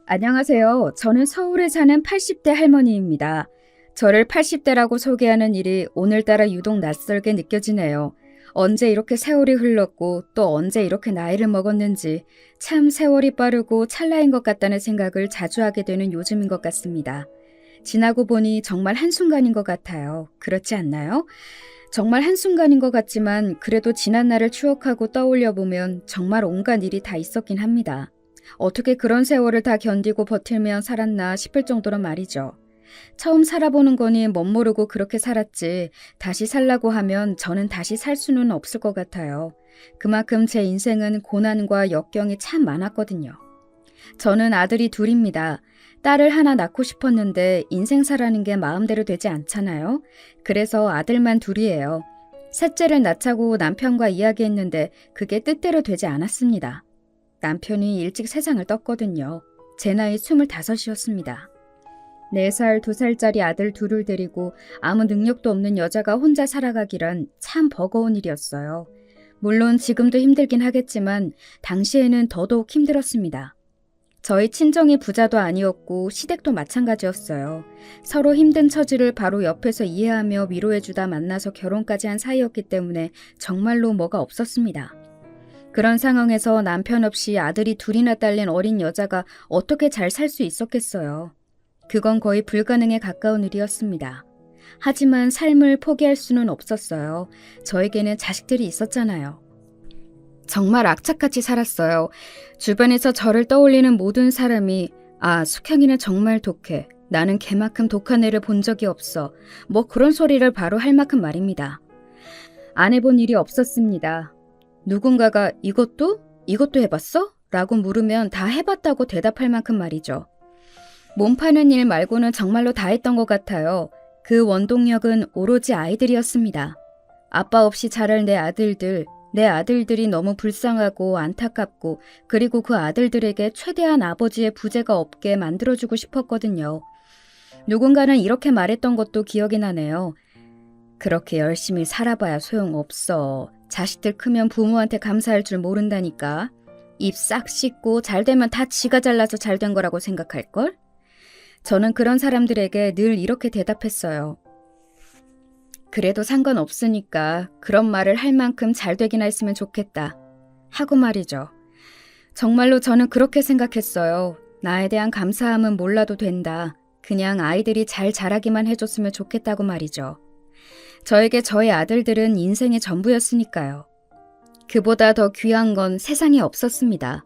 안녕하세요. 저는 서울에 사는 80대 할머니입니다. 저를 80대라고 소개하는 일이 오늘따라 유독 낯설게 느껴지네요. 언제 이렇게 세월이 흘렀고 또 언제 이렇게 나이를 먹었는지 참 세월이 빠르고 찰나인 것 같다는 생각을 자주 하게 되는 요즘인 것 같습니다. 지나고 보니 정말 한순간인 것 같아요. 그렇지 않나요? 정말 한순간인 것 같지만 그래도 지난 날을 추억하고 떠올려 보면 정말 온갖 일이 다 있었긴 합니다. 어떻게 그런 세월을 다 견디고 버틸며 살았나 싶을 정도로 말이죠. 처음 살아보는 거니 멋모르고 그렇게 살았지 다시 살라고 하면 저는 다시 살 수는 없을 것 같아요. 그만큼 제 인생은 고난과 역경이 참 많았거든요. 저는 아들이 둘입니다. 딸을 하나 낳고 싶었는데 인생사라는 게 마음대로 되지 않잖아요. 그래서 아들만 둘이에요. 셋째를 낳자고 남편과 이야기했는데 그게 뜻대로 되지 않았습니다. 남편이 일찍 세상을 떴거든요. 제 나이 25이었습니다. 4살, 2살짜리 아들 둘을 데리고 아무 능력도 없는 여자가 혼자 살아가기란 참 버거운 일이었어요. 물론 지금도 힘들긴 하겠지만 당시에는 더더욱 힘들었습니다. 저희 친정이 부자도 아니었고 시댁도 마찬가지였어요. 서로 힘든 처지를 바로 옆에서 이해하며 위로해주다 만나서 결혼까지 한 사이였기 때문에 정말로 뭐가 없었습니다. 그런 상황에서 남편 없이 아들이 둘이나 딸린 어린 여자가 어떻게 잘 살 수 있었겠어요. 그건 거의 불가능에 가까운 일이었습니다. 하지만 삶을 포기할 수는 없었어요. 저에게는 자식들이 있었잖아요. 정말 악착같이 살았어요. 주변에서 저를 떠올리는 모든 사람이 숙향이는 정말 독해. 나는 걔만큼 독한 애를 본 적이 없어. 뭐 그런 소리를 바로 할 만큼 말입니다. 안 해본 일이 없었습니다. 누군가가 이것도 해봤어? 라고 물으면 다 해봤다고 대답할 만큼 말이죠. 몸 파는 일 말고는 정말로 다 했던 것 같아요. 그 원동력은 오로지 아이들이었습니다. 아빠 없이 자랄 내 아들들이 너무 불쌍하고 안타깝고 그리고 그 아들들에게 최대한 아버지의 부재가 없게 만들어주고 싶었거든요. 누군가는 이렇게 말했던 것도 기억이 나네요. 그렇게 열심히 살아봐야 소용없어. 자식들 크면 부모한테 감사할 줄 모른다니까. 입 싹 씻고 잘되면 다 지가 잘나서 잘된 거라고 생각할걸? 저는 그런 사람들에게 늘 이렇게 대답했어요. 그래도 상관없으니까 그런 말을 할 만큼 잘 되긴 했으면 좋겠다. 하고 말이죠. 정말로 저는 그렇게 생각했어요. 나에 대한 감사함은 몰라도 된다. 그냥 아이들이 잘 자라기만 해줬으면 좋겠다고 말이죠. 저에게 저의 아들들은 인생의 전부였으니까요. 그보다 더 귀한 건 세상에 없었습니다.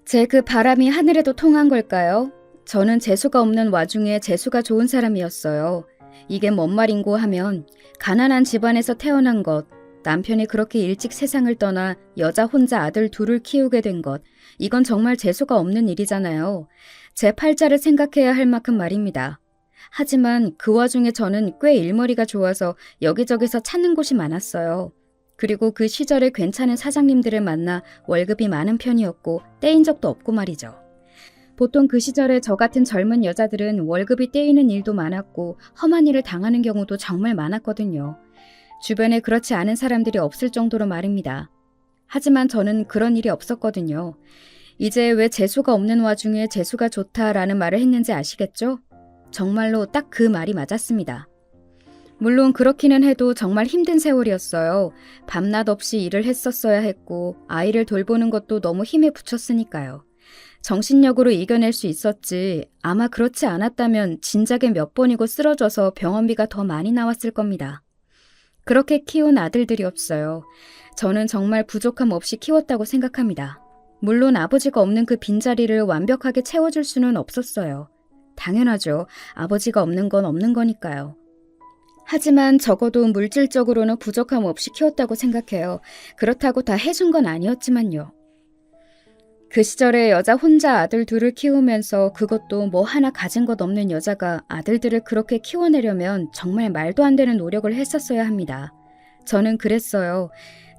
제 그 바람이 하늘에도 통한 걸까요? 저는 재수가 없는 와중에 재수가 좋은 사람이었어요. 이게 뭔 말인고 하면 가난한 집안에서 태어난 것, 남편이 그렇게 일찍 세상을 떠나 여자 혼자 아들 둘을 키우게 된 것, 이건 정말 재수가 없는 일이잖아요. 제 팔자를 생각해야 할 만큼 말입니다. 하지만 그 와중에 저는 꽤 일머리가 좋아서 여기저기서 찾는 곳이 많았어요. 그리고 그 시절에 괜찮은 사장님들을 만나 월급이 많은 편이었고 떼인 적도 없고 말이죠. 보통 그 시절에 저 같은 젊은 여자들은 월급이 떼이는 일도 많았고 험한 일을 당하는 경우도 정말 많았거든요. 주변에 그렇지 않은 사람들이 없을 정도로 말입니다. 하지만 저는 그런 일이 없었거든요. 이제 왜 재수가 없는 와중에 재수가 좋다라는 말을 했는지 아시겠죠? 정말로 딱 그 말이 맞았습니다. 물론 그렇기는 해도 정말 힘든 세월이었어요. 밤낮 없이 일을 했었어야 했고 아이를 돌보는 것도 너무 힘에 부쳤으니까요. 정신력으로 이겨낼 수 있었지 아마 그렇지 않았다면 진작에 몇 번이고 쓰러져서 병원비가 더 많이 나왔을 겁니다. 그렇게 키운 아들들이 없어요. 저는 정말 부족함 없이 키웠다고 생각합니다. 물론 아버지가 없는 그 빈자리를 완벽하게 채워줄 수는 없었어요. 당연하죠. 아버지가 없는 건 없는 거니까요. 하지만 적어도 물질적으로는 부족함 없이 키웠다고 생각해요. 그렇다고 다 해준 건 아니었지만요. 그 시절에 여자 혼자 아들 둘을 키우면서 그것도 뭐 하나 가진 것 없는 여자가 아들들을 그렇게 키워내려면 정말 말도 안 되는 노력을 했었어야 합니다. 저는 그랬어요.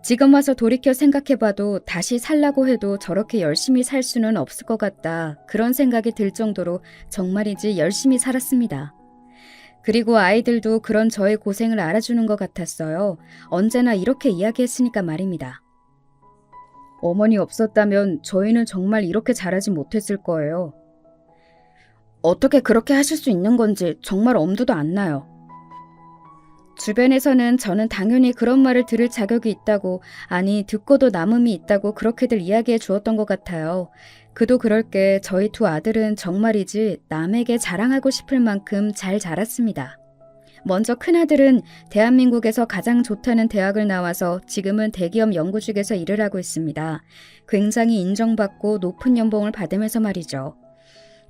지금 와서 돌이켜 생각해봐도 다시 살라고 해도 저렇게 열심히 살 수는 없을 것 같다. 그런 생각이 들 정도로 정말이지 열심히 살았습니다. 그리고 아이들도 그런 저의 고생을 알아주는 것 같았어요. 언제나 이렇게 이야기했으니까 말입니다. 어머니 없었다면 저희는 정말 이렇게 자라지 못했을 거예요. 어떻게 그렇게 하실 수 있는 건지 정말 엄두도 안 나요. 주변에서는 저는 당연히 그런 말을 들을 자격이 있다고, 아니 듣고도 남음이 있다고 그렇게들 이야기해 주었던 것 같아요. 그도 그럴 게 저희 두 아들은 정말이지 남에게 자랑하고 싶을 만큼 잘 자랐습니다. 먼저 큰아들은 대한민국에서 가장 좋다는 대학을 나와서 지금은 대기업 연구직에서 일을 하고 있습니다. 굉장히 인정받고 높은 연봉을 받으면서 말이죠.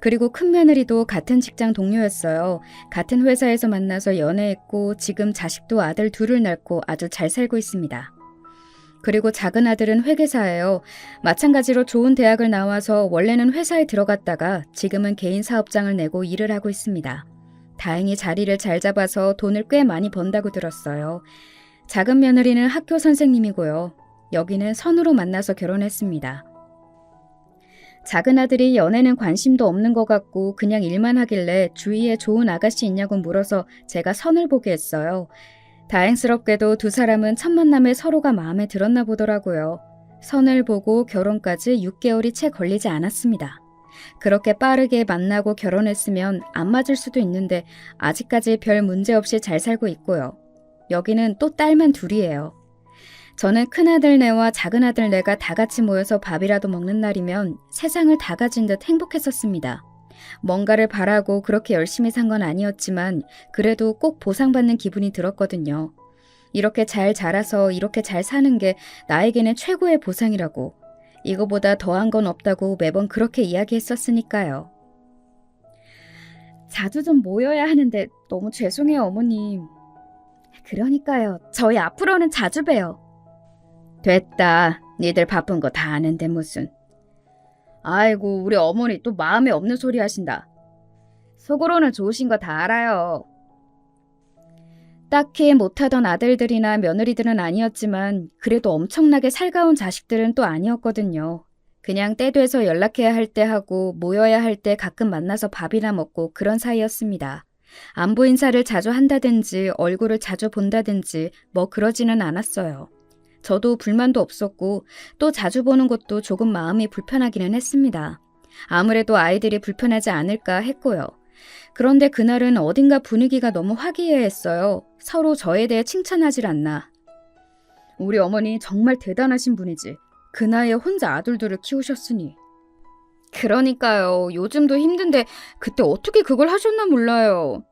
그리고 큰 며느리도 같은 직장 동료였어요. 같은 회사에서 만나서 연애했고 지금 자식도 아들 둘을 낳고 아주 잘 살고 있습니다. 그리고 작은 아들은 회계사예요. 마찬가지로 좋은 대학을 나와서 원래는 회사에 들어갔다가 지금은 개인 사업장을 내고 일을 하고 있습니다. 다행히 자리를 잘 잡아서 돈을 꽤 많이 번다고 들었어요. 작은 며느리는 학교 선생님이고요. 여기는 선으로 만나서 결혼했습니다. 작은 아들이 연애는 관심도 없는 것 같고 그냥 일만 하길래 주위에 좋은 아가씨 있냐고 물어서 제가 선을 보게 했어요. 다행스럽게도 두 사람은 첫 만남에 서로가 마음에 들었나 보더라고요. 선을 보고 결혼까지 6개월이 채 걸리지 않았습니다. 그렇게 빠르게 만나고 결혼했으면 안 맞을 수도 있는데 아직까지 별 문제 없이 잘 살고 있고요. 여기는 또 딸만 둘이에요. 저는 큰아들네와 작은아들네가 다 같이 모여서 밥이라도 먹는 날이면 세상을 다 가진 듯 행복했었습니다. 뭔가를 바라고 그렇게 열심히 산 건 아니었지만 그래도 꼭 보상받는 기분이 들었거든요. 이렇게 잘 자라서 이렇게 잘 사는 게 나에게는 최고의 보상이라고. 이거보다 더한 건 없다고 매번 그렇게 이야기했었으니까요. 자주 좀 모여야 하는데 너무 죄송해요, 어머님. 그러니까요. 저희 앞으로는 자주 봬요. 됐다. 니들 바쁜 거 다 아는데 무슨. 아이고, 우리 어머니 또 마음에 없는 소리 하신다. 속으로는 좋으신 거 다 알아요. 딱히 못하던 아들들이나 며느리들은 아니었지만 그래도 엄청나게 살가운 자식들은 또 아니었거든요. 그냥 때 돼서 연락해야 할 때 하고 모여야 할 때 가끔 만나서 밥이나 먹고 그런 사이였습니다. 안부 인사를 자주 한다든지 얼굴을 자주 본다든지 뭐 그러지는 않았어요. 저도 불만도 없었고 또 자주 보는 것도 조금 마음이 불편하기는 했습니다. 아무래도 아이들이 불편하지 않을까 했고요. 그런데 그날은 어딘가 분위기가 너무 화기애애했어요. 서로 저에 대해 칭찬하질 않나. 우리 어머니 정말 대단하신 분이지. 그 나이에 혼자 아들들을 키우셨으니. 그러니까요. 요즘도 힘든데 그때 어떻게 그걸 하셨나 몰라요.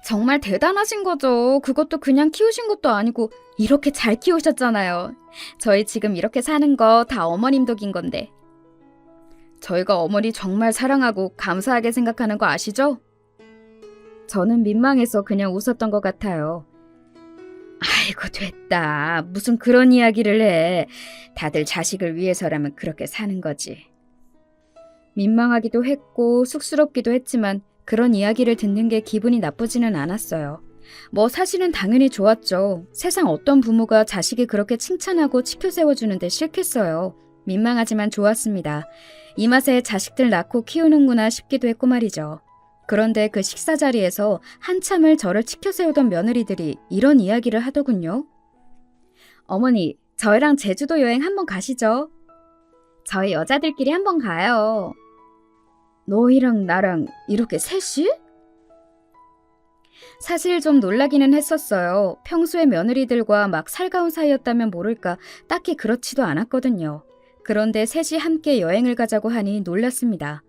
정말 대단하신 거죠. 그것도 그냥 키우신 것도 아니고 이렇게 잘 키우셨잖아요. 저희 지금 이렇게 사는 거 다 어머님 덕인 건데. 저희가 어머니 정말 사랑하고 감사하게 생각하는 거 아시죠? 저는 민망해서 그냥 웃었던 것 같아요. 아이고 됐다. 무슨 그런 이야기를 해. 다들 자식을 위해서라면 그렇게 사는 거지. 민망하기도 했고 쑥스럽기도 했지만 그런 이야기를 듣는 게 기분이 나쁘지는 않았어요. 뭐 사실은 당연히 좋았죠. 세상 어떤 부모가 자식이 그렇게 칭찬하고 치켜 세워주는데 싫겠어요. 민망하지만 좋았습니다. 이 맛에 자식들 낳고 키우는구나 싶기도 했고 말이죠. 그런데 그 식사 자리에서 한참을 저를 치켜 세우던 며느리들이 이런 이야기를 하더군요. 어머니, 저희랑 제주도 여행 한번 가시죠. 저희 여자들끼리 한번 가요. 너희랑 나랑 이렇게 셋이? 사실 좀 놀라기는 했었어요. 평소에 며느리들과 막 살가운 사이였다면 모를까 딱히 그렇지도 않았거든요. 그런데 셋이 함께 여행을 가자고 하니 놀랐습니다.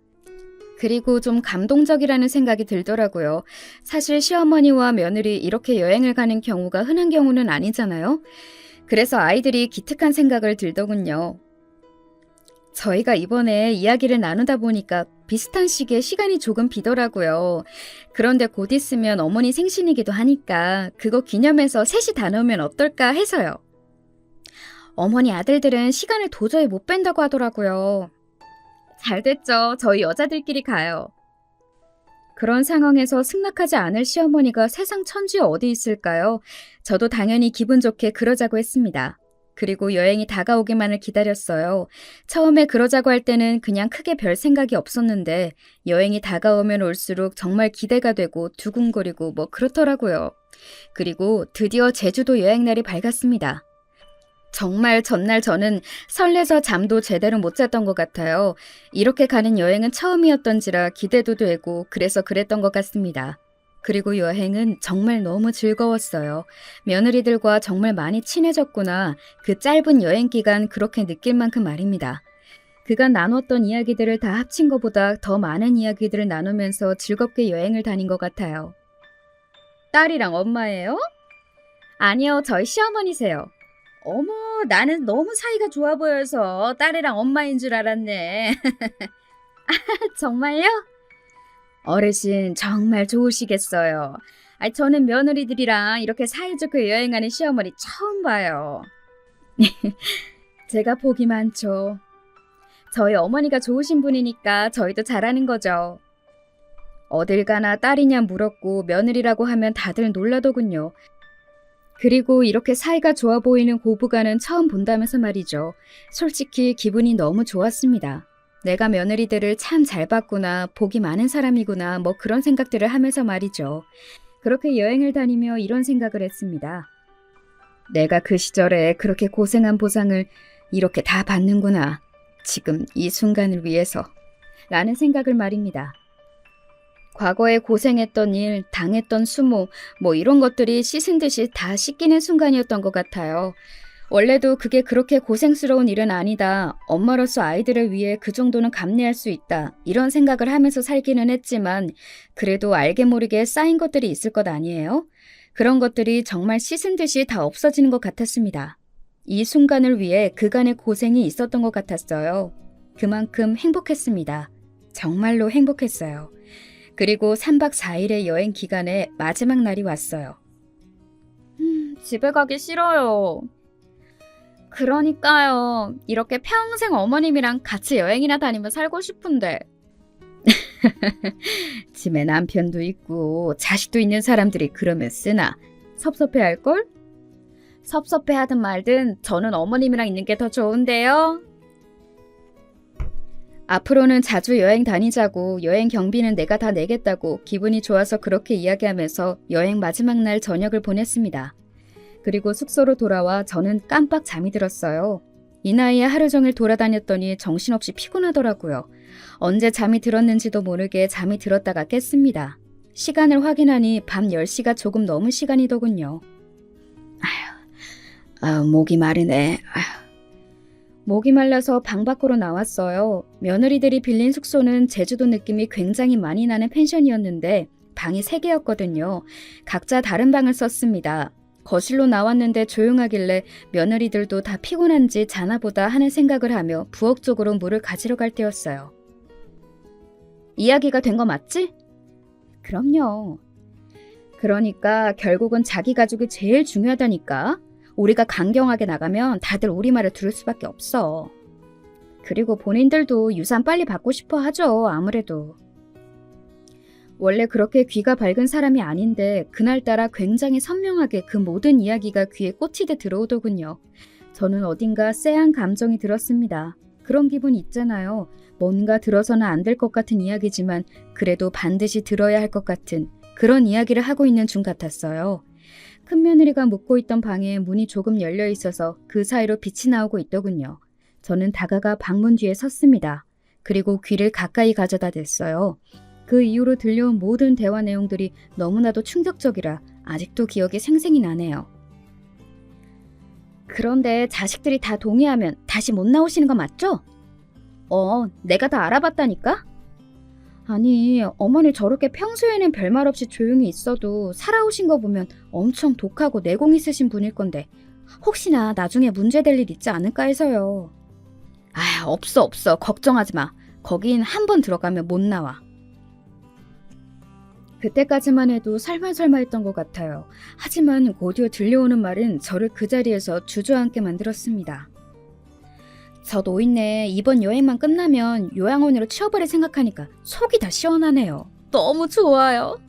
그리고 좀 감동적이라는 생각이 들더라고요. 사실 시어머니와 며느리 이렇게 여행을 가는 경우가 흔한 경우는 아니잖아요. 그래서 아이들이 기특한 생각을 들더군요. 저희가 이번에 이야기를 나누다 보니까 비슷한 시기에 시간이 조금 비더라고요. 그런데 곧 있으면 어머니 생신이기도 하니까 그거 기념해서 셋이 다녀오면 어떨까 해서요. 어머니 아들들은 시간을 도저히 못 뺀다고 하더라고요. 잘 됐죠. 저희 여자들끼리 가요. 그런 상황에서 승낙하지 않을 시어머니가 세상 천지에 어디 있을까요? 저도 당연히 기분 좋게 그러자고 했습니다. 그리고 여행이 다가오기만을 기다렸어요. 처음에 그러자고 할 때는 그냥 크게 별 생각이 없었는데 여행이 다가오면 올수록 정말 기대가 되고 두근거리고 뭐 그렇더라고요. 그리고 드디어 제주도 여행 날이 밝았습니다. 정말 전날 저는 설레서 잠도 제대로 못 잤던 것 같아요. 이렇게 가는 여행은 처음이었던지라 기대도 되고 그래서 그랬던 것 같습니다. 그리고 여행은 정말 너무 즐거웠어요. 며느리들과 정말 많이 친해졌구나. 그 짧은 여행 기간 그렇게 느낄 만큼 말입니다. 그간 나눴던 이야기들을 다 합친 것보다 더 많은 이야기들을 나누면서 즐겁게 여행을 다닌 것 같아요. 딸이랑 엄마예요? 아니요, 저희 시어머니세요. 어머, 나는 너무 사이가 좋아 보여서 딸이랑 엄마인 줄 알았네. 정말요? 어르신 정말 좋으시겠어요. 저는 며느리들이랑 이렇게 사이좋게 여행하는 시어머니 처음 봐요. 제가 복이 많죠. 저희 어머니가 좋으신 분이니까 저희도 잘하는 거죠. 어딜 가나 딸이냐 물었고 며느리라고 하면 다들 놀라더군요. 그리고 이렇게 사이가 좋아 보이는 고부간은 처음 본다면서 말이죠. 솔직히 기분이 너무 좋았습니다. 내가 며느리들을 참 잘 봤구나, 복이 많은 사람이구나, 뭐 그런 생각들을 하면서 말이죠. 그렇게 여행을 다니며 이런 생각을 했습니다. 내가 그 시절에 그렇게 고생한 보상을 이렇게 다 받는구나. 지금 이 순간을 위해서. 라는 생각을 말입니다. 과거에 고생했던 일, 당했던 수모, 뭐 이런 것들이 씻은 듯이 다 씻기는 순간이었던 것 같아요. 원래도 그게 그렇게 고생스러운 일은 아니다. 엄마로서 아이들을 위해 그 정도는 감내할 수 있다. 이런 생각을 하면서 살기는 했지만 그래도 알게 모르게 쌓인 것들이 있을 것 아니에요? 그런 것들이 정말 씻은 듯이 다 없어지는 것 같았습니다. 이 순간을 위해 그간의 고생이 있었던 것 같았어요. 그만큼 행복했습니다. 정말로 행복했어요. 그리고 3박 4일의 여행 기간에 마지막 날이 왔어요. 집에 가기 싫어요. 그러니까요. 이렇게 평생 어머님이랑 같이 여행이나 다니며 살고 싶은데. 집에 남편도 있고 자식도 있는 사람들이 그러면 쓰나 섭섭해할걸? 섭섭해하든 말든 저는 어머님이랑 있는 게 더 좋은데요. 앞으로는 자주 여행 다니자고 여행 경비는 내가 다 내겠다고 기분이 좋아서 그렇게 이야기하면서 여행 마지막 날 저녁을 보냈습니다. 그리고 숙소로 돌아와 저는 깜빡 잠이 들었어요. 이 나이에 하루 종일 돌아다녔더니 정신없이 피곤하더라고요. 언제 잠이 들었는지도 모르게 잠이 들었다가 깼습니다. 시간을 확인하니 밤 10시가 조금 넘은 시간이더군요. 목이 마르네. 목이 말라서 방 밖으로 나왔어요. 며느리들이 빌린 숙소는 제주도 느낌이 굉장히 많이 나는 펜션이었는데 방이 3개였거든요. 각자 다른 방을 썼습니다. 거실로 나왔는데 조용하길래 며느리들도 다 피곤한지 자나보다 하는 생각을 하며 부엌 쪽으로 물을 가지러 갈 때였어요. 이야기가 된 거 맞지? 그럼요. 그러니까 결국은 자기 가족이 제일 중요하다니까. 우리가 강경하게 나가면 다들 우리 말을 들을 수밖에 없어. 그리고 본인들도 유산 빨리 받고 싶어 하죠, 아무래도. 원래 그렇게 귀가 밝은 사람이 아닌데 그날따라 굉장히 선명하게 그 모든 이야기가 귀에 꽂히듯 들어오더군요. 저는 어딘가 쎄한 감정이 들었습니다. 그런 기분 있잖아요. 뭔가 들어서는 안 될 것 같은 이야기지만 그래도 반드시 들어야 할 것 같은 그런 이야기를 하고 있는 중 같았어요. 큰며느리가 묵고 있던 방에 문이 조금 열려 있어서 그 사이로 빛이 나오고 있더군요. 저는 다가가 방문 뒤에 섰습니다. 그리고 귀를 가까이 가져다 댔어요. 그 이후로 들려온 모든 대화 내용들이 너무나도 충격적이라 아직도 기억이 생생히 나네요. 그런데 자식들이 다 동의하면 다시 못 나오시는 거 맞죠? 내가 다 알아봤다니까? 아니, 어머니 저렇게 평소에는 별말 없이 조용히 있어도 살아오신 거 보면 엄청 독하고 내공 있으신 분일 건데 혹시나 나중에 문제될 일 있지 않을까 해서요. 없어. 걱정하지 마. 거긴 한 번 들어가면 못 나와. 그때까지만 해도 설말설마했던 것 같아요. 하지만 곧이어 들려오는 말은 저를 그 자리에서 주저앉게 만들었습니다. 저 노인네 이번 여행만 끝나면 요양원으로 치워버릴 생각하니까 속이 다 시원하네요. 너무 좋아요.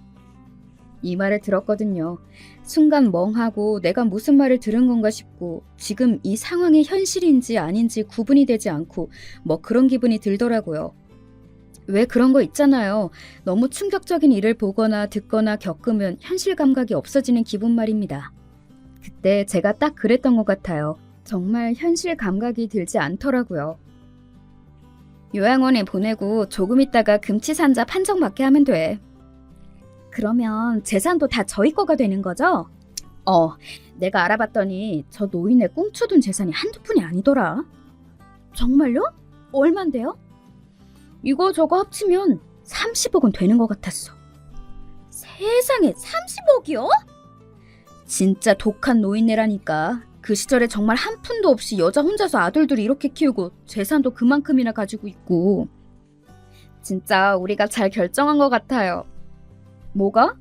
이 말을 들었거든요. 순간 멍하고 내가 무슨 말을 들은 건가 싶고 지금 이 상황이 현실인지 아닌지 구분이 되지 않고 뭐 그런 기분이 들더라고요. 왜 그런 거 있잖아요. 너무 충격적인 일을 보거나 듣거나 겪으면 현실 감각이 없어지는 기분 말입니다. 그때 제가 딱 그랬던 것 같아요. 정말 현실 감각이 들지 않더라고요. 요양원에 보내고 조금 있다가 금치산자 판정받게 하면 돼. 그러면 재산도 다 저희 거가 되는 거죠? 내가 알아봤더니 저 노인의 꽁쳐둔 재산이 한두 푼이 아니더라. 정말요? 얼만데요? 이거 저거 합치면 30억은 되는 것 같았어. 세상에 30억이요? 진짜 독한 노인네라니까. 그 시절에 정말 한 푼도 없이 여자 혼자서 아들들이 이렇게 키우고 재산도 그만큼이나 가지고 있고. 진짜 우리가 잘 결정한 것 같아요. 뭐가?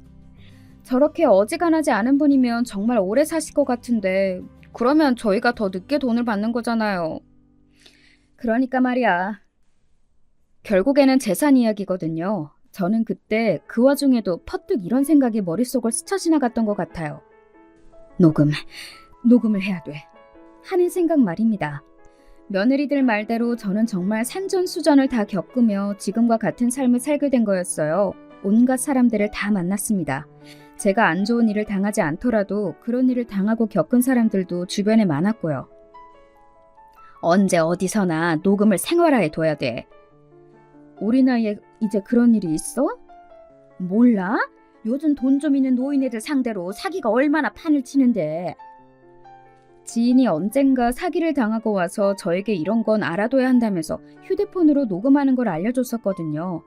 저렇게 어지간하지 않은 분이면 정말 오래 사실 것 같은데 그러면 저희가 더 늦게 돈을 받는 거잖아요. 그러니까 말이야. 결국에는 재산 이야기거든요. 저는 그때 그 와중에도 퍼뜩 이런 생각이 머릿속을 스쳐 지나갔던 것 같아요. 녹음을 해야 돼. 하는 생각 말입니다. 며느리들 말대로 저는 정말 산전수전을 다 겪으며 지금과 같은 삶을 살게 된 거였어요. 온갖 사람들을 다 만났습니다. 제가 안 좋은 일을 당하지 않더라도 그런 일을 당하고 겪은 사람들도 주변에 많았고요. 언제 어디서나 녹음을 생활화해 둬야 돼. 우리 나이에 이제 그런 일이 있어? 몰라? 요즘 돈 좀 있는 노인애들 상대로 사기가 얼마나 판을 치는데. 지인이 언젠가 사기를 당하고 와서 저에게 이런 건 알아둬야 한다면서 휴대폰으로 녹음하는 걸 알려줬었거든요.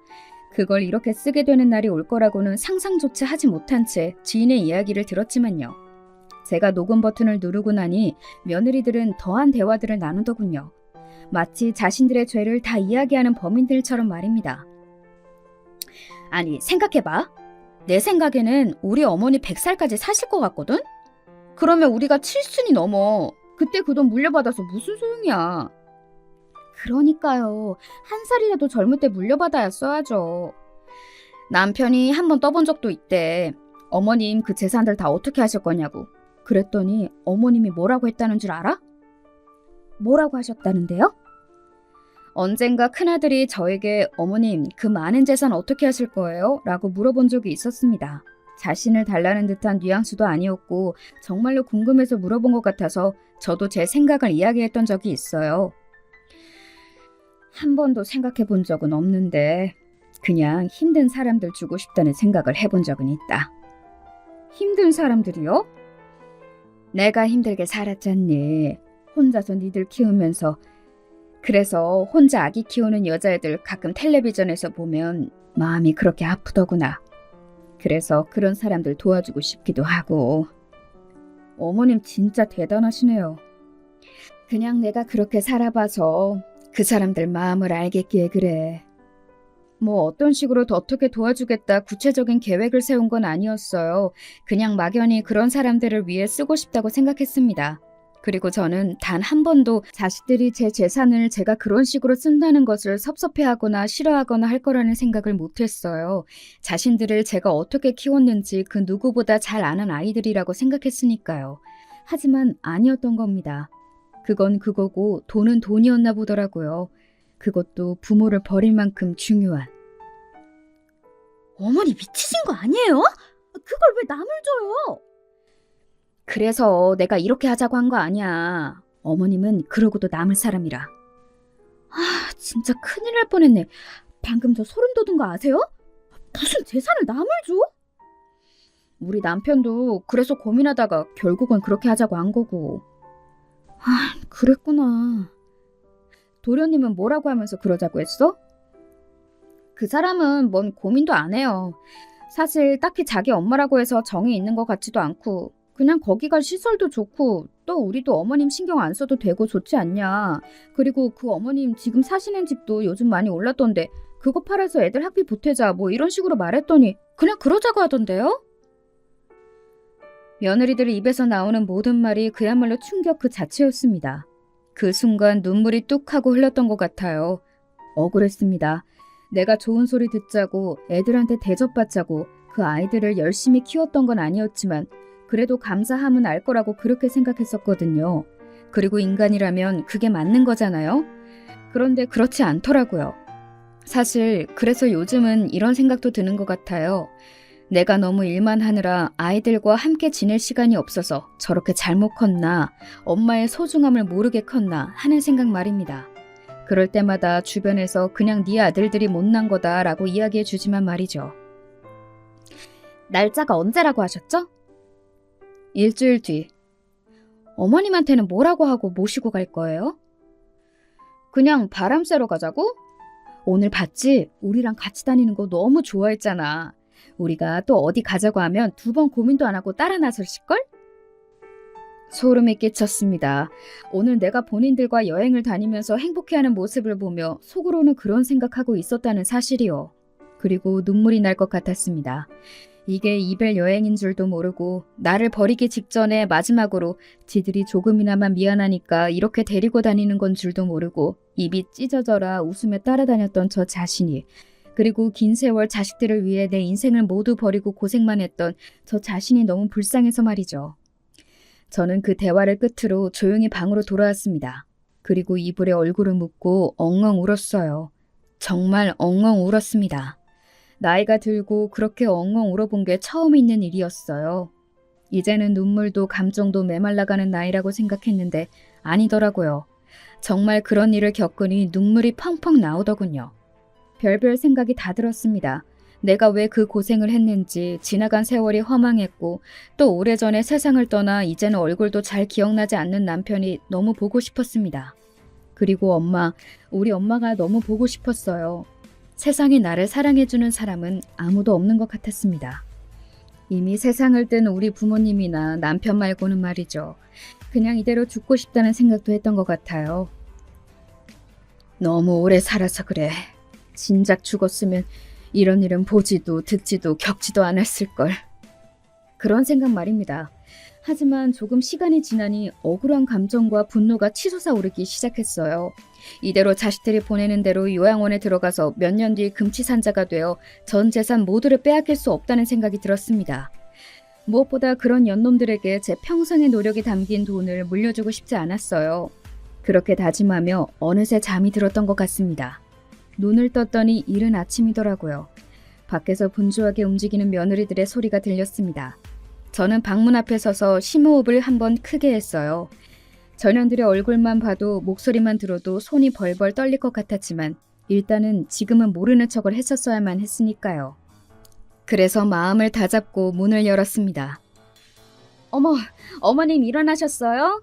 그걸 이렇게 쓰게 되는 날이 올 거라고는 상상조차 하지 못한 채 지인의 이야기를 들었지만요. 제가 녹음 버튼을 누르고 나니 며느리들은 더한 대화들을 나누더군요. 마치 자신들의 죄를 다 이야기하는 범인들처럼 말입니다. 아니, 생각해봐. 내 생각에는 우리 어머니 100살까지 사실 것 같거든? 그러면 우리가 7순이 넘어. 그때 그 돈 물려받아서 무슨 소용이야. 그러니까요. 한 살이라도 젊을 때 물려받아야 써야죠. 남편이 한번 떠본 적도 있대. 어머님 그 재산들 다 어떻게 하실 거냐고. 그랬더니 어머님이 뭐라고 했다는 줄 알아? 뭐라고 하셨다는데요? 언젠가 큰아들이 저에게 어머님 그 많은 재산 어떻게 하실 거예요? 라고 물어본 적이 있었습니다. 자신을 달라는 듯한 뉘앙스도 아니었고 정말로 궁금해서 물어본 것 같아서 저도 제 생각을 이야기했던 적이 있어요. 한 번도 생각해 본 적은 없는데 그냥 힘든 사람들 주고 싶다는 생각을 해본 적은 있다. 힘든 사람들이요? 내가 힘들게 살았잖니. 혼자서 니들 키우면서. 그래서 혼자 아기 키우는 여자애들 가끔 텔레비전에서 보면 마음이 그렇게 아프더구나. 그래서 그런 사람들 도와주고 싶기도 하고. 어머님 진짜 대단하시네요. 그냥 내가 그렇게 살아봐서 그 사람들 마음을 알겠기에 그래. 뭐 어떤 식으로 더 어떻게 도와주겠다 구체적인 계획을 세운 건 아니었어요. 그냥 막연히 그런 사람들을 위해 쓰고 싶다고 생각했습니다. 그리고 저는 단 한 번도 자식들이 제 재산을 제가 그런 식으로 쓴다는 것을 섭섭해하거나 싫어하거나 할 거라는 생각을 못했어요. 자신들을 제가 어떻게 키웠는지 그 누구보다 잘 아는 아이들이라고 생각했으니까요. 하지만 아니었던 겁니다. 그건 그거고 돈은 돈이었나 보더라고요. 그것도 부모를 버릴 만큼 중요한. 어머니 미치신 거 아니에요? 그걸 왜 남을 줘요? 그래서 내가 이렇게 하자고 한 거 아니야. 어머님은 그러고도 남을 사람이라. 진짜 큰일 날 뻔했네. 방금 저 소름 돋은 거 아세요? 무슨 재산을 남을 줘? 우리 남편도 그래서 고민하다가 결국은 그렇게 하자고 한 거고. 그랬구나. 도련님은 뭐라고 하면서 그러자고 했어? 그 사람은 뭔 고민도 안 해요. 사실 딱히 자기 엄마라고 해서 정이 있는 것 같지도 않고 그냥 거기가 시설도 좋고 또 우리도 어머님 신경 안 써도 되고 좋지 않냐. 그리고 그 어머님 지금 사시는 집도 요즘 많이 올랐던데 그거 팔아서 애들 학비 보태자 뭐 이런 식으로 말했더니 그냥 그러자고 하던데요? 며느리들 입에서 나오는 모든 말이 그야말로 충격 그 자체였습니다. 그 순간 눈물이 뚝 하고 흘렀던 것 같아요. 억울했습니다. 내가 좋은 소리 듣자고 애들한테 대접받자고 그 아이들을 열심히 키웠던 건 아니었지만 그래도 감사함은 알 거라고 그렇게 생각했었거든요. 그리고 인간이라면 그게 맞는 거잖아요. 그런데 그렇지 않더라고요. 사실 그래서 요즘은 이런 생각도 드는 것 같아요. 내가 너무 일만 하느라 아이들과 함께 지낼 시간이 없어서 저렇게 잘못 컸나, 엄마의 소중함을 모르게 컸나 하는 생각 말입니다. 그럴 때마다 주변에서 그냥 네 아들들이 못난 거다라고 이야기해 주지만 말이죠. 날짜가 언제라고 하셨죠? 일주일 뒤. 어머님한테는 뭐라고 하고 모시고 갈 거예요? 그냥 바람 쐬러 가자고? 오늘 봤지? 우리랑 같이 다니는 거 너무 좋아했잖아. 우리가 또 어디 가자고 하면 2번 고민도 안 하고 따라 나설실걸? 소름이 끼쳤습니다. 오늘 내가 본인들과 여행을 다니면서 행복해하는 모습을 보며 속으로는 그런 생각하고 있었다는 사실이요. 그리고 눈물이 날 것 같았습니다. 이게 이별 여행인 줄도 모르고 나를 버리기 직전에 마지막으로 지들이 조금이나마 미안하니까 이렇게 데리고 다니는 건 줄도 모르고 입이 찢어져라 웃으며 따라다녔던 저 자신이, 그리고 긴 세월 자식들을 위해 내 인생을 모두 버리고 고생만 했던 저 자신이 너무 불쌍해서 말이죠. 저는 그 대화를 끝으로 조용히 방으로 돌아왔습니다. 그리고 이불에 얼굴을 묻고 엉엉 울었어요. 정말 엉엉 울었습니다. 나이가 들고 그렇게 엉엉 울어본 게 처음 있는 일이었어요. 이제는 눈물도 감정도 메말라가는 나이라고 생각했는데 아니더라고요. 정말 그런 일을 겪으니 눈물이 펑펑 나오더군요. 별별 생각이 다 들었습니다. 내가 왜 그 고생을 했는지, 지나간 세월이 허망했고 또 오래전에 세상을 떠나 이제는 얼굴도 잘 기억나지 않는 남편이 너무 보고 싶었습니다. 그리고 엄마, 우리 엄마가 너무 보고 싶었어요. 세상에 나를 사랑해주는 사람은 아무도 없는 것 같았습니다. 이미 세상을 뜬 우리 부모님이나 남편 말고는 말이죠. 그냥 이대로 죽고 싶다는 생각도 했던 것 같아요. 너무 오래 살아서 그래. 진작 죽었으면 이런 일은 보지도 듣지도 겪지도 않았을걸. 그런 생각 말입니다. 하지만 조금 시간이 지나니 억울한 감정과 분노가 치솟아 오르기 시작했어요. 이대로 자식들이 보내는 대로 요양원에 들어가서 몇 년 뒤 금치산자가 되어 전 재산 모두를 빼앗길 수 없다는 생각이 들었습니다. 무엇보다 그런 연놈들에게 제 평생의 노력이 담긴 돈을 물려주고 싶지 않았어요. 그렇게 다짐하며 어느새 잠이 들었던 것 같습니다. 눈을 떴더니 이른 아침이더라고요. 밖에서 분주하게 움직이는 며느리들의 소리가 들렸습니다. 저는 방문 앞에 서서 심호흡을 한번 크게 했어요. 전현들의 얼굴만 봐도 목소리만 들어도 손이 벌벌 떨릴 것 같았지만 일단은 지금은 모르는 척을 했었어야만 했으니까요. 그래서 마음을 다잡고 문을 열었습니다. 어머, 어머님 일어나셨어요?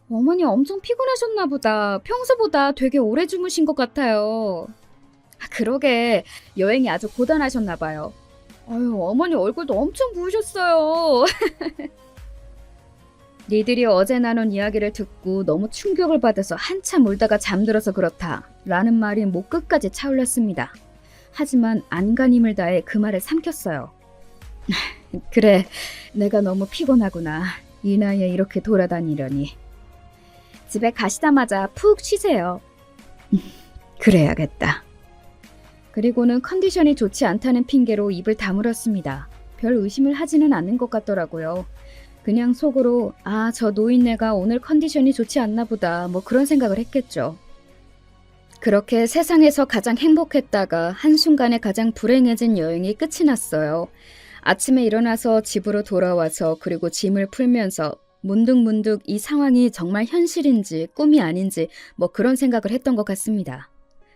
어머니 엄청 피곤하셨나 보다. 평소보다 되게 오래 주무신 것 같아요. 그러게, 여행이 아주 고단하셨나 봐요. 아유, 어머니 얼굴도 엄청 부으셨어요. 니들이 어제 나눈 이야기를 듣고 너무 충격을 받아서 한참 울다가 잠들어서 그렇다 라는 말이 목 끝까지 차올랐습니다. 하지만 안간힘을 다해 그 말을 삼켰어요. 그래, 내가 너무 피곤하구나. 이 나이에 이렇게 돌아다니려니. 집에 가시자마자 푹 쉬세요. 그래야겠다. 그리고는 컨디션이 좋지 않다는 핑계로 입을 다물었습니다. 별 의심을 하지는 않는 것 같더라고요. 그냥 속으로 아, 저 노인네가 오늘 컨디션이 좋지 않나 보다 뭐 그런 생각을 했겠죠. 그렇게 세상에서 가장 행복했다가 한순간에 가장 불행해진 여행이 끝이 났어요. 아침에 일어나서 집으로 돌아와서 그리고 짐을 풀면서 문득문득 이 상황이 정말 현실인지 꿈이 아닌지 뭐 그런 생각을 했던 것 같습니다.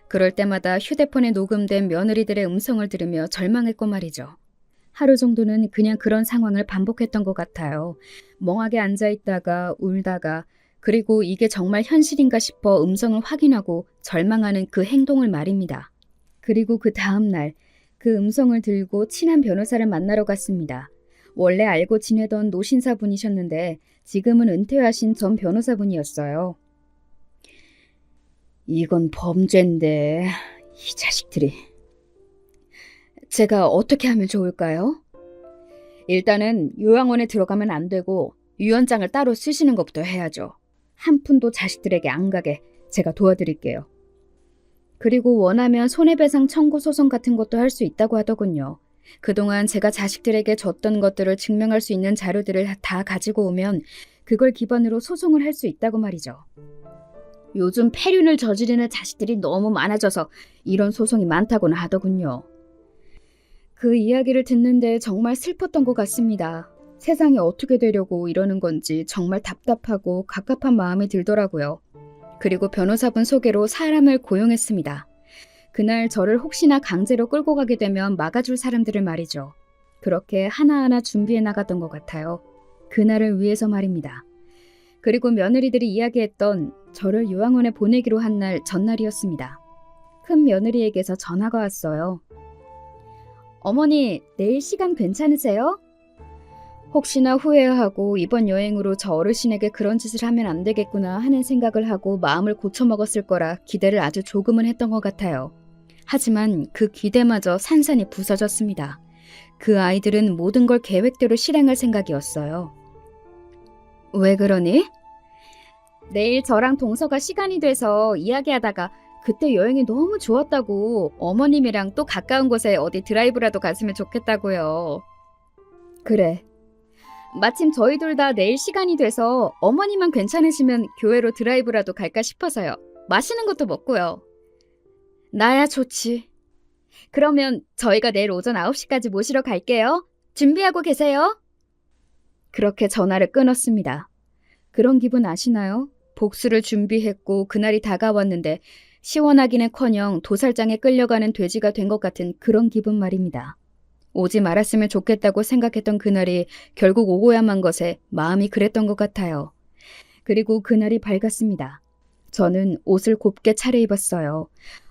그럴 때마다 휴대폰에 녹음된 며느리들의 음성을 들으며 절망했고 말이죠. 하루 정도는 그냥 그런 상황을 반복했던 것 같아요. 멍하게 앉아있다가 울다가 그리고 이게 정말 현실인가 싶어 음성을 확인하고 절망하는 그 행동을 말입니다. 그리고 그 다음 날 그 음성을 들고 친한 변호사를 만나러 갔습니다. 원래 알고 지내던 노신사분이셨는데 지금은 은퇴하신 전 변호사분이었어요. 이건 범죄인데 이 자식들이. 제가 어떻게 하면 좋을까요? 일단은 요양원에 들어가면 안 되고 유언장을 따로 쓰시는 것부터 해야죠. 한 푼도 자식들에게 안 가게 제가 도와드릴게요. 그리고 원하면 손해배상 청구 소송 같은 것도 할 수 있다고 하더군요. 그동안 제가 자식들에게 줬던 것들을 증명할 수 있는 자료들을 다 가지고 오면 그걸 기반으로 소송을 할 수 있다고 말이죠. 요즘 폐륜을 저지르는 자식들이 너무 많아져서 이런 소송이 많다고는 하더군요. 그 이야기를 듣는데 정말 슬펐던 것 같습니다. 세상이 어떻게 되려고 이러는 건지 정말 답답하고 갑갑한 마음이 들더라고요. 그리고 변호사분 소개로 사람을 고용했습니다. 그날 저를 혹시나 강제로 끌고 가게 되면 막아줄 사람들을 말이죠. 그렇게 하나하나 준비해 나갔던 것 같아요. 그날을 위해서 말입니다. 그리고 며느리들이 이야기했던 저를 요양원에 보내기로 한 날 전날이었습니다. 큰 며느리에게서 전화가 왔어요. 어머니, 내일 시간 괜찮으세요? 혹시나 후회하고 이번 여행으로 저 어르신에게 그런 짓을 하면 안 되겠구나 하는 생각을 하고 마음을 고쳐먹었을 거라 기대를 아주 조금은 했던 것 같아요. 하지만 그 기대마저 산산이 부서졌습니다. 그 아이들은 모든 걸 계획대로 실행할 생각이었어요. 왜 그러니? 내일 저랑 동서가 시간이 돼서 이야기하다가 그때 여행이 너무 좋았다고 어머님이랑 또 가까운 곳에 어디 드라이브라도 갔으면 좋겠다고요. 그래. 마침 저희 둘 다 내일 시간이 돼서 어머니만 괜찮으시면 교회로 드라이브라도 갈까 싶어서요. 맛있는 것도 먹고요. 나야 좋지. 그러면 저희가 내일 오전 9시까지 모시러 갈게요. 준비하고 계세요. 그렇게 전화를 끊었습니다. 그런 기분 아시나요? 복수를 준비했고 그날이 다가왔는데 시원하기는커녕 도살장에 끌려가는 돼지가 된 것 같은 그런 기분 말입니다. 오지 말았으면 좋겠다고 생각했던 그날이 결국 오고야만 것에 마음이 그랬던 것 같아요. 그리고 그날이 밝았습니다. 저는 옷을 곱게 차려입었어요.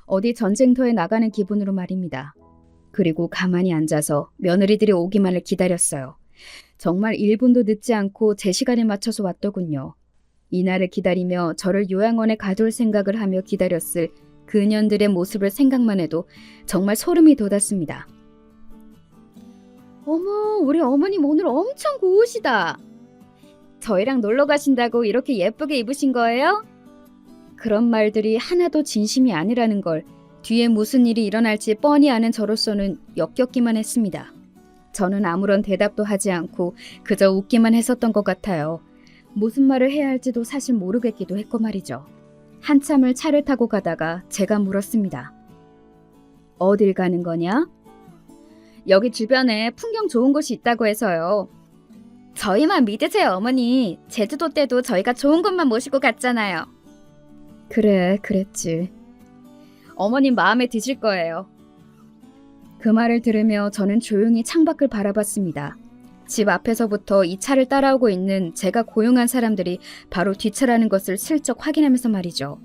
어디 전쟁터에 나가는 기분으로 말입니다. 그리고 가만히 앉아서 며느리들이 오기만을 기다렸어요. 정말 1분도 늦지 않고 제 시간에 맞춰서 왔더군요. 이날을 기다리며 저를 요양원에 가둘 생각을 하며 기다렸을 그년들의 모습을 생각만 해도 정말 소름이 돋았습니다. 어머, 우리 어머님 오늘 엄청 고우시다. 저희랑 놀러 가신다고 이렇게 예쁘게 입으신 거예요? 그런 말들이 하나도 진심이 아니라는 걸 뒤에 무슨 일이 일어날지 뻔히 아는 저로서는 역겹기만 했습니다. 저는 아무런 대답도 하지 않고 그저 웃기만 했었던 것 같아요. 무슨 말을 해야 할지도 사실 모르겠기도 했고 말이죠. 한참을 차를 타고 가다가 제가 물었습니다. 어딜 가는 거냐? 여기 주변에 풍경 좋은 곳이 있다고 해서요. 저희만 믿으세요, 어머니. 제주도 때도 저희가 좋은 곳만 모시고 갔잖아요. 그래, 그랬지. 어머님 마음에 드실 거예요. 그 말을 들으며 저는 조용히 창밖을 바라봤습니다. 집 앞에서부터 이 차를 따라오고 있는 제가 고용한 사람들이 바로 뒷차라는 것을 슬쩍 확인하면서 말이죠.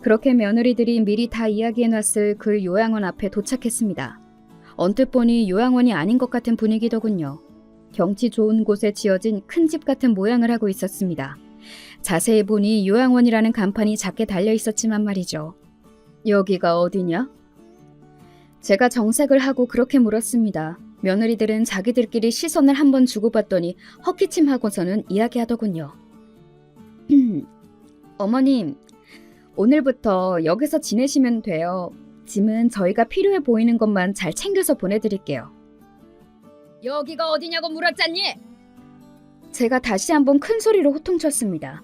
그렇게 며느리들이 미리 다 이야기해놨을 그 요양원 앞에 도착했습니다. 언뜻 보니 요양원이 아닌 것 같은 분위기더군요. 경치 좋은 곳에 지어진 큰 집 같은 모양을 하고 있었습니다. 자세히 보니 요양원이라는 간판이 작게 달려 있었지만 말이죠. 여기가 어디냐? 제가 정색을 하고 그렇게 물었습니다. 며느리들은 자기들끼리 시선을 한번 주고받더니 헛기침하고서는 이야기하더군요. 어머님, 오늘부터 여기서 지내시면 돼요. 짐은 저희가 필요해 보이는 것만 잘 챙겨서 보내드릴게요. 여기가 어디냐고 물었잖니? 제가 다시 한번 큰 소리로 호통쳤습니다.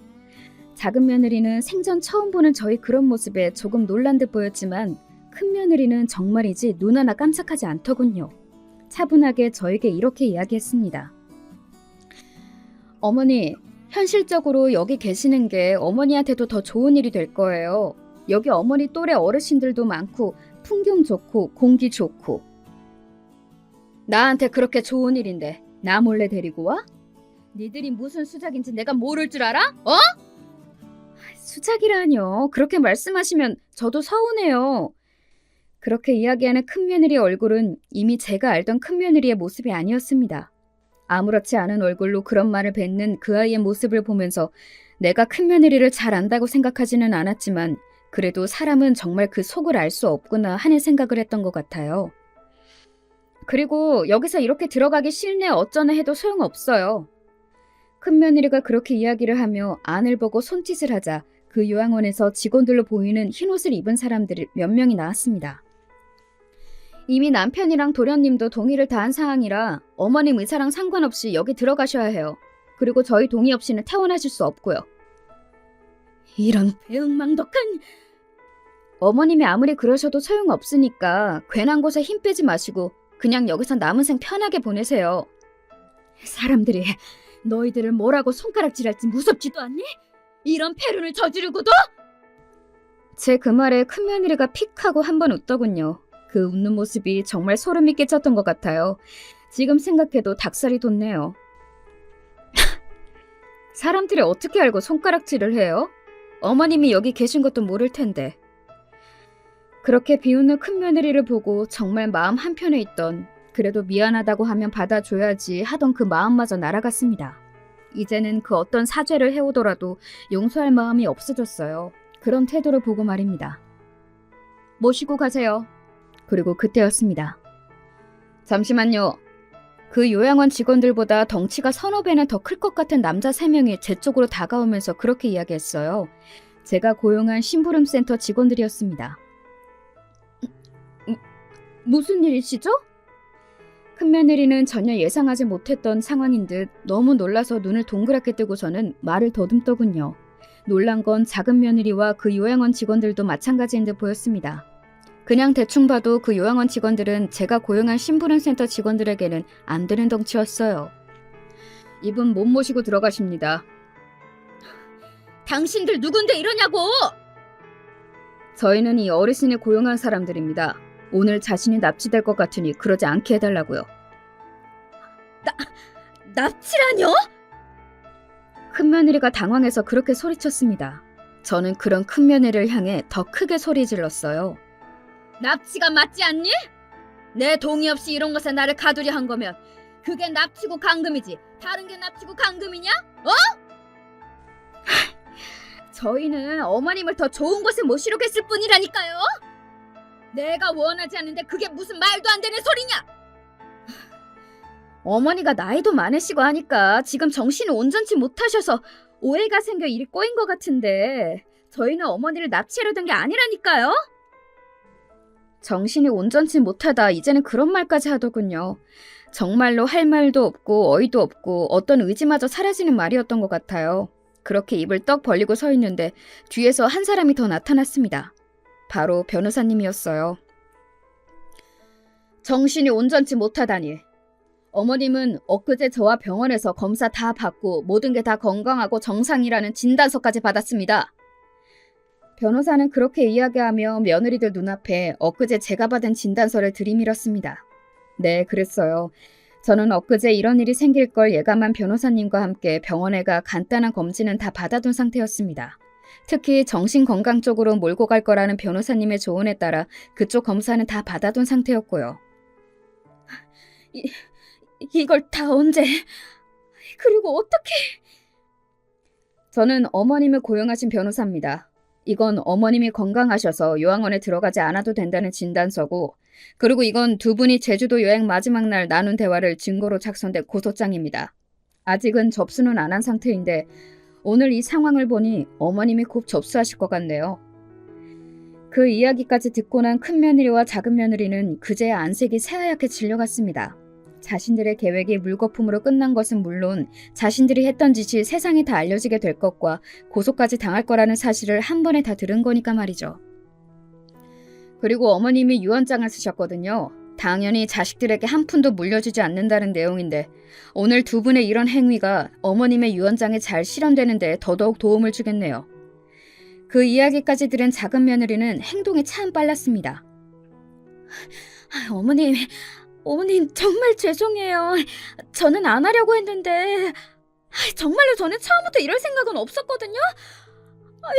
작은 며느리는 생전 처음 보는 저희 그런 모습에 조금 놀란 듯 보였지만 큰 며느리는 정말이지 눈 하나 깜짝하지 않더군요. 차분하게 저에게 이렇게 이야기했습니다. 어머니, 현실적으로 여기 계시는 게 어머니한테도 더 좋은 일이 될 거예요. 여기 어머니 또래 어르신들도 많고 풍경 좋고 공기 좋고. 나한테 그렇게 좋은 일인데 나 몰래 데리고 와? 니들이 무슨 수작인지 내가 모를 줄 알아? 어? 수작이라뇨. 그렇게 말씀하시면 저도 서운해요. 그렇게 이야기하는 큰며느리 얼굴은 이미 제가 알던 큰며느리의 모습이 아니었습니다. 아무렇지 않은 얼굴로 그런 말을 뱉는 그 아이의 모습을 보면서 내가 큰며느리를 잘 안다고 생각하지는 않았지만 그래도 사람은 정말 그 속을 알 수 없구나 하는 생각을 했던 것 같아요. 그리고 여기서 이렇게 들어가기 싫네 어쩌네 해도 소용없어요. 큰며느리가 그렇게 이야기를 하며 안을 보고 손짓을 하자 그 요양원에서 직원들로 보이는 흰옷을 입은 사람들이 몇 명이 나왔습니다. 이미 남편이랑 도련님도 동의를 다한 상황이라 어머님 의사랑 상관없이 여기 들어가셔야 해요. 그리고 저희 동의 없이는 퇴원하실 수 없고요. 이런 배은망덕한... 어머님이 아무리 그러셔도 소용없으니까 괜한 곳에 힘 빼지 마시고 그냥 여기서 남은 생 편하게 보내세요. 사람들이 너희들을 뭐라고 손가락질할지 무섭지도 않니? 이런 패륜을 저지르고도? 제 그 말에 큰며느리가 픽 하고 한번 웃더군요. 그 웃는 모습이 정말 소름이 끼쳤던 것 같아요. 지금 생각해도 닭살이 돋네요. 사람들이 어떻게 알고 손가락질을 해요? 어머님이 여기 계신 것도 모를 텐데. 그렇게 비웃는 큰며느리를 보고 정말 마음 한편에 있던, 그래도 미안하다고 하면 받아줘야지 하던 그 마음마저 날아갔습니다. 이제는 그 어떤 사죄를 해오더라도 용서할 마음이 없어졌어요. 그런 태도를 보고 말입니다. 모시고 가세요. 그리고 그때였습니다. 잠시만요. 그 요양원 직원들보다 덩치가 서너 배는 더 클 것 같은 남자 3명이 제 쪽으로 다가오면서 그렇게 이야기했어요. 제가 고용한 심부름센터 직원들이었습니다. 무슨 일이시죠? 큰며느리는 전혀 예상하지 못했던 상황인 듯 너무 놀라서 눈을 동그랗게 뜨고서는 말을 더듬더군요. 놀란 건 작은 며느리와 그 요양원 직원들도 마찬가지인 듯 보였습니다. 그냥 대충 봐도 그 요양원 직원들은 제가 고용한 심부름센터 직원들에게는 안 되는 덩치였어요. 이분 못 모시고 들어가십니다. 당신들 누군데 이러냐고! 저희는 이 어르신이 고용한 사람들입니다. 오늘 자신이 납치될 것 같으니 그러지 않게 해달라고요. 납치라뇨? 큰며느리가 당황해서 그렇게 소리쳤습니다. 저는 그런 큰며느리를 향해 더 크게 소리 질렀어요. 납치가 맞지 않니? 내 동의 없이 이런 것에 나를 가두려 한 거면 그게 납치고 감금이지 다른 게 납치고 감금이냐? 어? 저희는 어머님을 더 좋은 곳에 모시려 했을 뿐이라니까요. 내가 원하지 않는데 그게 무슨 말도 안 되는 소리냐? 어머니가 나이도 많으시고 하니까 지금 정신을 온전치 못하셔서 오해가 생겨 일이 꼬인 것 같은데 저희는 어머니를 납치하려 든 게 아니라니까요. 정신이 온전치 못하다 이제는 그런 말까지 하더군요. 정말로 할 말도 없고 어이도 없고 어떤 의지마저 사라지는 말이었던 것 같아요. 그렇게 입을 떡 벌리고 서 있는데 뒤에서 한 사람이 더 나타났습니다. 바로 변호사님이었어요. 정신이 온전치 못하다니. 어머님은 엊그제 저와 병원에서 검사 다 받고 모든 게 다 건강하고 정상이라는 진단서까지 받았습니다. 변호사는 그렇게 이야기하며 며느리들 눈앞에 엊그제 제가 받은 진단서를 들이밀었습니다. 네, 그랬어요. 저는 엊그제 이런 일이 생길 걸 예감한 변호사님과 함께 병원에 가 간단한 검진은 다 받아둔 상태였습니다. 특히 정신건강 쪽으로 몰고 갈 거라는 변호사님의 조언에 따라 그쪽 검사는 다 받아둔 상태였고요. 이걸 다 언제? 그리고 어떻게? 저는 어머님을 고용하신 변호사입니다. 이건 어머님이 건강하셔서 요양원에 들어가지 않아도 된다는 진단서고, 그리고 이건 두 분이 제주도 여행 마지막 날 나눈 대화를 증거로 작성된 고소장입니다. 아직은 접수는 안 한 상태인데 오늘 이 상황을 보니 어머님이 곧 접수하실 것 같네요. 그 이야기까지 듣고 난 큰며느리와 작은며느리는 그제야 안색이 새하얗게 질려갔습니다. 자신들의 계획이 물거품으로 끝난 것은 물론 자신들이 했던 짓이 세상에 다 알려지게 될 것과 고소까지 당할 거라는 사실을 한 번에 다 들은 거니까 말이죠. 그리고 어머님이 유언장을 쓰셨거든요. 당연히 자식들에게 한 푼도 물려주지 않는다는 내용인데 오늘 두 분의 이런 행위가 어머님의 유언장에 잘 실현되는 데 더더욱 도움을 주겠네요. 그 이야기까지 들은 작은 며느리는 행동이 참 빨랐습니다. 어머님 정말 죄송해요. 저는 안 하려고 했는데 정말로 저는 처음부터 이럴 생각은 없었거든요.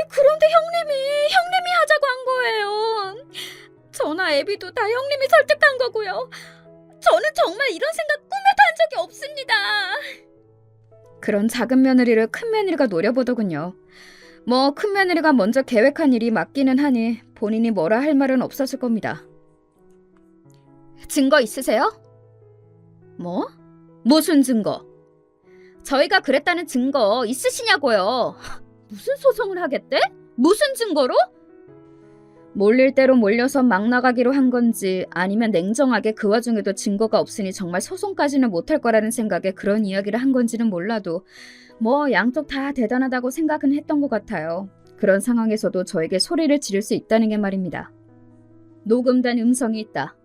그런데 형님이 하자고 한 거예요. 저나 애비도 다 형님이 설득한 거고요. 저는 정말 이런 생각 꿈에도 한 적이 없습니다. 그런 작은 며느리를 큰 며느리가 노려보더군요. 뭐 큰 며느리가 먼저 계획한 일이 맞기는 하니 본인이 뭐라 할 말은 없었을 겁니다. 증거 있으세요? 뭐? 무슨 증거? 저희가 그랬다는 증거 있으시냐고요. 무슨 소송을 하겠대? 무슨 증거로? 몰릴 대로 몰려서 막 나가기로 한 건지 아니면 냉정하게 그 와중에도 증거가 없으니 정말 소송까지는 못할 거라는 생각에 그런 이야기를 한 건지는 몰라도 뭐 양쪽 다 대단하다고 생각은 했던 것 같아요. 그런 상황에서도 저에게 소리를 지를 수 있다는 게 말입니다. 녹음된 음성이 있다.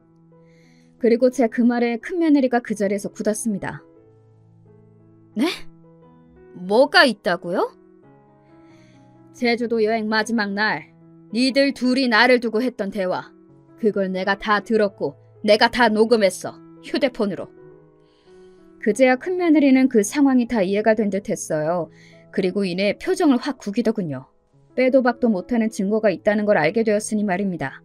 그리고 제 그 말에 큰며느리가 그 자리에서 굳었습니다. 네? 뭐가 있다고요? 제주도 여행 마지막 날 니들 둘이 나를 두고 했던 대화, 그걸 내가 다 들었고 내가 다 녹음했어. 휴대폰으로. 그제야 큰며느리는 그 상황이 다 이해가 된 듯 했어요. 그리고 이내 표정을 확 구기더군요. 빼도 박도 못하는 증거가 있다는 걸 알게 되었으니 말입니다.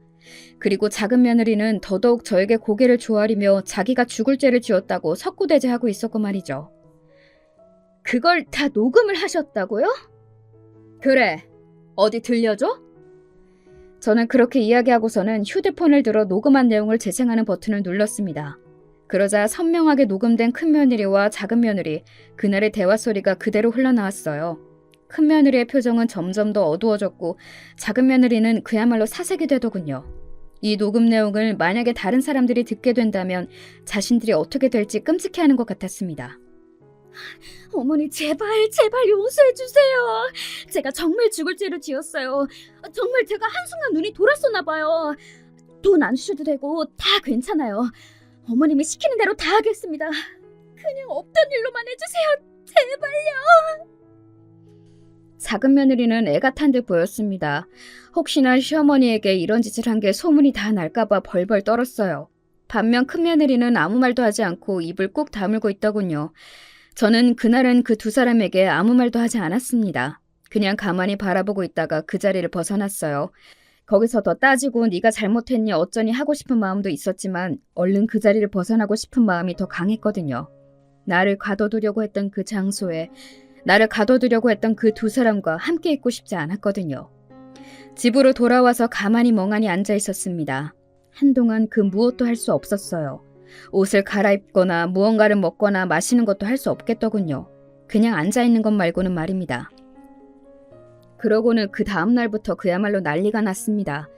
그리고 작은 며느리는 더더욱 저에게 고개를 조아리며 자기가 죽을 죄를 지었다고 석고대죄하고 있었고 말이죠. 그걸 다 녹음을 하셨다고요? 그래. 어디 들려줘? 저는 그렇게 이야기하고서는 휴대폰을 들어 녹음한 내용을 재생하는 버튼을 눌렀습니다. 그러자 선명하게 녹음된 큰며느리와 작은며느리, 그날의 대화 소리가 그대로 흘러나왔어요. 큰며느리의 표정은 점점 더 어두워졌고 작은며느리는 그야말로 사색이 되더군요. 이 녹음 내용을 만약에 다른 사람들이 듣게 된다면 자신들이 어떻게 될지 끔찍해하는 것 같았습니다. 어머니 제발 용서해 주세요. 제가 정말 죽을 죄를 지었어요. 정말 제가 한순간 눈이 돌았었나 봐요. 돈 안 주셔도 되고 다 괜찮아요. 어머님이 시키는 대로 다 하겠습니다. 그냥 없던 일로만 해주세요. 제발요. 작은 며느리는 애가 탄 듯 보였습니다. 혹시나 시어머니에게 이런 짓을 한 게 소문이 다 날까봐 벌벌 떨었어요. 반면 큰 며느리는 아무 말도 하지 않고 입을 꾹 다물고 있더군요. 저는 그날은 그 두 사람에게 아무 말도 하지 않았습니다. 그냥 가만히 바라보고 있다가 그 자리를 벗어났어요. 거기서 더 따지고 네가 잘못했니 어쩌니 하고 싶은 마음도 있었지만 얼른 그 자리를 벗어나고 싶은 마음이 더 강했거든요. 나를 가둬두려고 했던 그 장소에, 나를 가둬두려고 했던 그 두 사람과 함께 있고 싶지 않았거든요. 집으로 돌아와서 가만히 멍하니 앉아 있었습니다. 한동안 그 무엇도 할 수 없었어요. 옷을 갈아입거나 무언가를 먹거나 마시는 것도 할 수 없겠더군요. 그냥 앉아있는 것 말고는 말입니다. 그러고는 그 다음 날부터 그야말로 난리가 났습니다.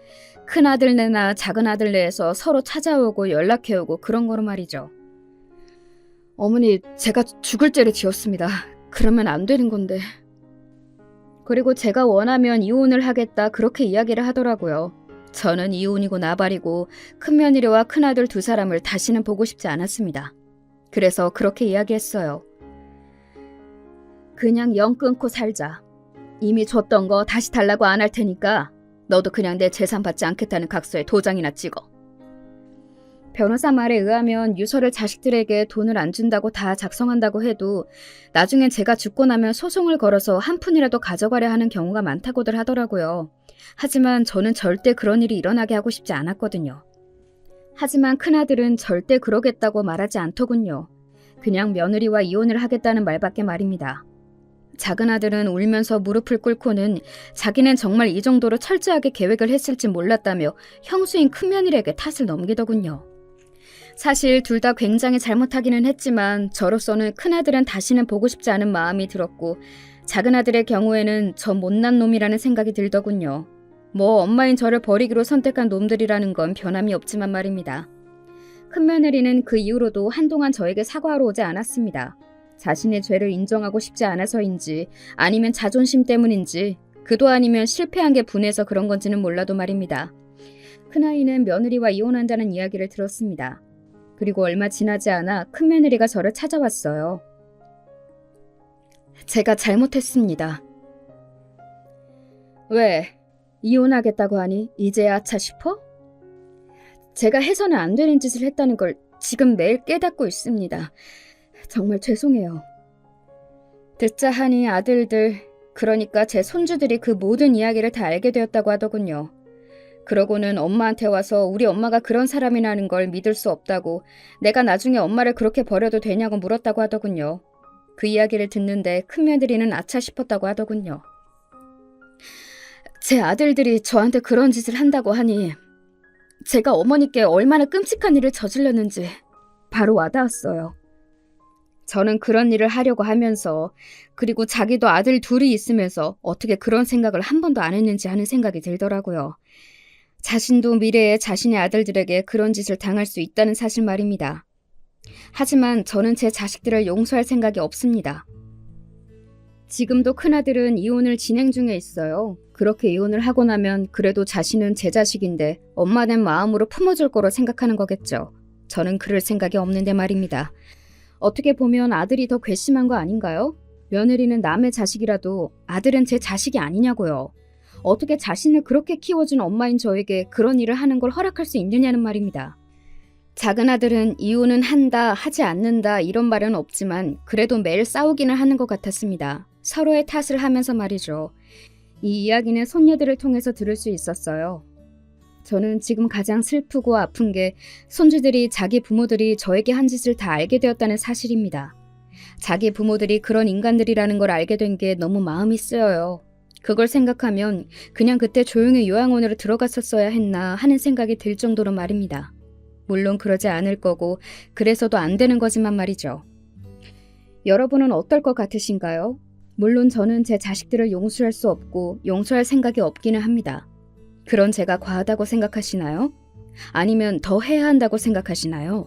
큰아들네나 작은아들네에서 서로 찾아오고 연락해오고 그런 거로 말이죠. 어머니, 제가 죽을 죄를 지었습니다. 그러면 안 되는 건데. 그리고 제가 원하면 이혼을 하겠다 그렇게 이야기를 하더라고요. 저는 이혼이고 나발이고 큰며느리와 큰아들 두 사람을 다시는 보고 싶지 않았습니다. 그래서 그렇게 이야기했어요. 그냥 영 끊고 살자. 이미 줬던 거 다시 달라고 안 할 테니까 너도 그냥 내 재산 받지 않겠다는 각서에 도장이나 찍어. 변호사 말에 의하면 유서를 자식들에게 돈을 안 준다고 다 작성한다고 해도 나중엔 제가 죽고 나면 소송을 걸어서 한 푼이라도 가져가려 하는 경우가 많다고들 하더라고요. 하지만 저는 절대 그런 일이 일어나게 하고 싶지 않았거든요. 하지만 큰아들은 절대 그러겠다고 말하지 않더군요. 그냥 며느리와 이혼을 하겠다는 말밖에 말입니다. 작은아들은 울면서 무릎을 꿇고는 자기는 정말 이 정도로 철저하게 계획을 했을지 몰랐다며 형수인 큰며느리에게 탓을 넘기더군요. 사실 둘 다 굉장히 잘못하기는 했지만 저로서는 큰아들은 다시는 보고 싶지 않은 마음이 들었고 작은아들의 경우에는 저 못난 놈이라는 생각이 들더군요. 뭐 엄마인 저를 버리기로 선택한 놈들이라는 건 변함이 없지만 말입니다. 큰며느리는 그 이후로도 한동안 저에게 사과하러 오지 않았습니다. 자신의 죄를 인정하고 싶지 않아서인지 아니면 자존심 때문인지 그도 아니면 실패한 게 분해서 그런 건지는 몰라도 말입니다. 큰아이는 며느리와 이혼한다는 이야기를 들었습니다. 그리고 얼마 지나지 않아 큰며느리가 저를 찾아왔어요. 제가 잘못했습니다. 왜? 이혼하겠다고 하니 이제야 아차 싶어? 제가 해서는 안 되는 짓을 했다는 걸 지금 매일 깨닫고 있습니다. 정말 죄송해요. 듣자 하니 아들들, 그러니까 제 손주들이 그 모든 이야기를 다 알게 되었다고 하더군요. 그러고는 엄마한테 와서 우리 엄마가 그런 사람이라는 걸 믿을 수 없다고, 내가 나중에 엄마를 그렇게 버려도 되냐고 물었다고 하더군요. 그 이야기를 듣는데 큰며느리는 아차 싶었다고 하더군요. 제 아들들이 저한테 그런 짓을 한다고 하니 제가 어머니께 얼마나 끔찍한 일을 저질렀는지 바로 와닿았어요. 저는 그런 일을 하려고 하면서 그리고 자기도 아들 둘이 있으면서 어떻게 그런 생각을 한 번도 안 했는지 하는 생각이 들더라고요. 자신도 미래에 자신의 아들들에게 그런 짓을 당할 수 있다는 사실 말입니다. 하지만 저는 제 자식들을 용서할 생각이 없습니다. 지금도 큰아들은 이혼을 진행 중에 있어요. 그렇게 이혼을 하고 나면 그래도 자신은 제 자식인데 엄마 된 마음으로 품어줄 거로 생각하는 거겠죠. 저는 그럴 생각이 없는데 말입니다. 어떻게 보면 아들이 더 괘씸한 거 아닌가요? 며느리는 남의 자식이라도 아들은 제 자식이 아니냐고요. 어떻게 자신을 그렇게 키워준 엄마인 저에게 그런 일을 하는 걸 허락할 수 있느냐는 말입니다. 작은 아들은 이혼은 한다, 하지 않는다 이런 말은 없지만 그래도 매일 싸우기는 하는 것 같았습니다. 서로의 탓을 하면서 말이죠. 이 이야기는 손녀들을 통해서 들을 수 있었어요. 저는 지금 가장 슬프고 아픈 게 손주들이 자기 부모들이 저에게 한 짓을 다 알게 되었다는 사실입니다. 자기 부모들이 그런 인간들이라는 걸 알게 된 게 너무 마음이 쓰여요. 그걸 생각하면 그냥 그때 조용히 요양원으로 들어갔었어야 했나 하는 생각이 들 정도로 말입니다. 물론 그러지 않을 거고 그래서도 안 되는 거지만 말이죠. 여러분은 어떨 것 같으신가요? 물론 저는 제 자식들을 용서할 수 없고 용서할 생각이 없기는 합니다. 그런 제가 과하다고 생각하시나요? 아니면 더 해야 한다고 생각하시나요?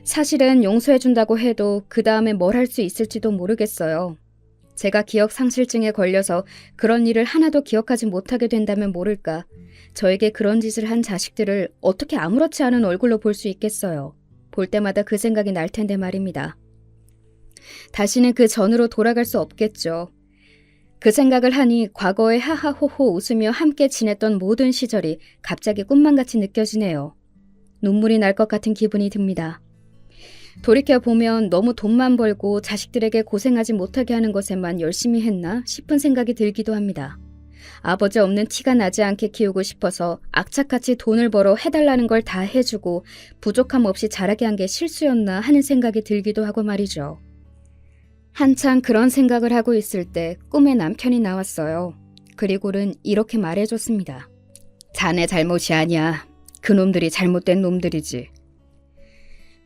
사실은 용서해준다고 해도 그 다음에 뭘 할 수 있을지도 모르겠어요. 제가 기억 상실증에 걸려서 그런 일을 하나도 기억하지 못하게 된다면 모를까. 저에게 그런 짓을 한 자식들을 어떻게 아무렇지 않은 얼굴로 볼 수 있겠어요. 볼 때마다 그 생각이 날 텐데 말입니다. 다시는 그 전으로 돌아갈 수 없겠죠. 그 생각을 하니 과거에 하하호호 웃으며 함께 지냈던 모든 시절이 갑자기 꿈만같이 느껴지네요. 눈물이 날 것 같은 기분이 듭니다. 돌이켜보면 너무 돈만 벌고 자식들에게 고생하지 못하게 하는 것에만 열심히 했나 싶은 생각이 들기도 합니다. 아버지 없는 티가 나지 않게 키우고 싶어서 악착같이 돈을 벌어 해달라는 걸 다 해주고 부족함 없이 자라게 한 게 실수였나 하는 생각이 들기도 하고 말이죠. 한창 그런 생각을 하고 있을 때 꿈에 남편이 나왔어요. 그리고는 이렇게 말해줬습니다. 자네 잘못이 아니야. 그놈들이 잘못된 놈들이지.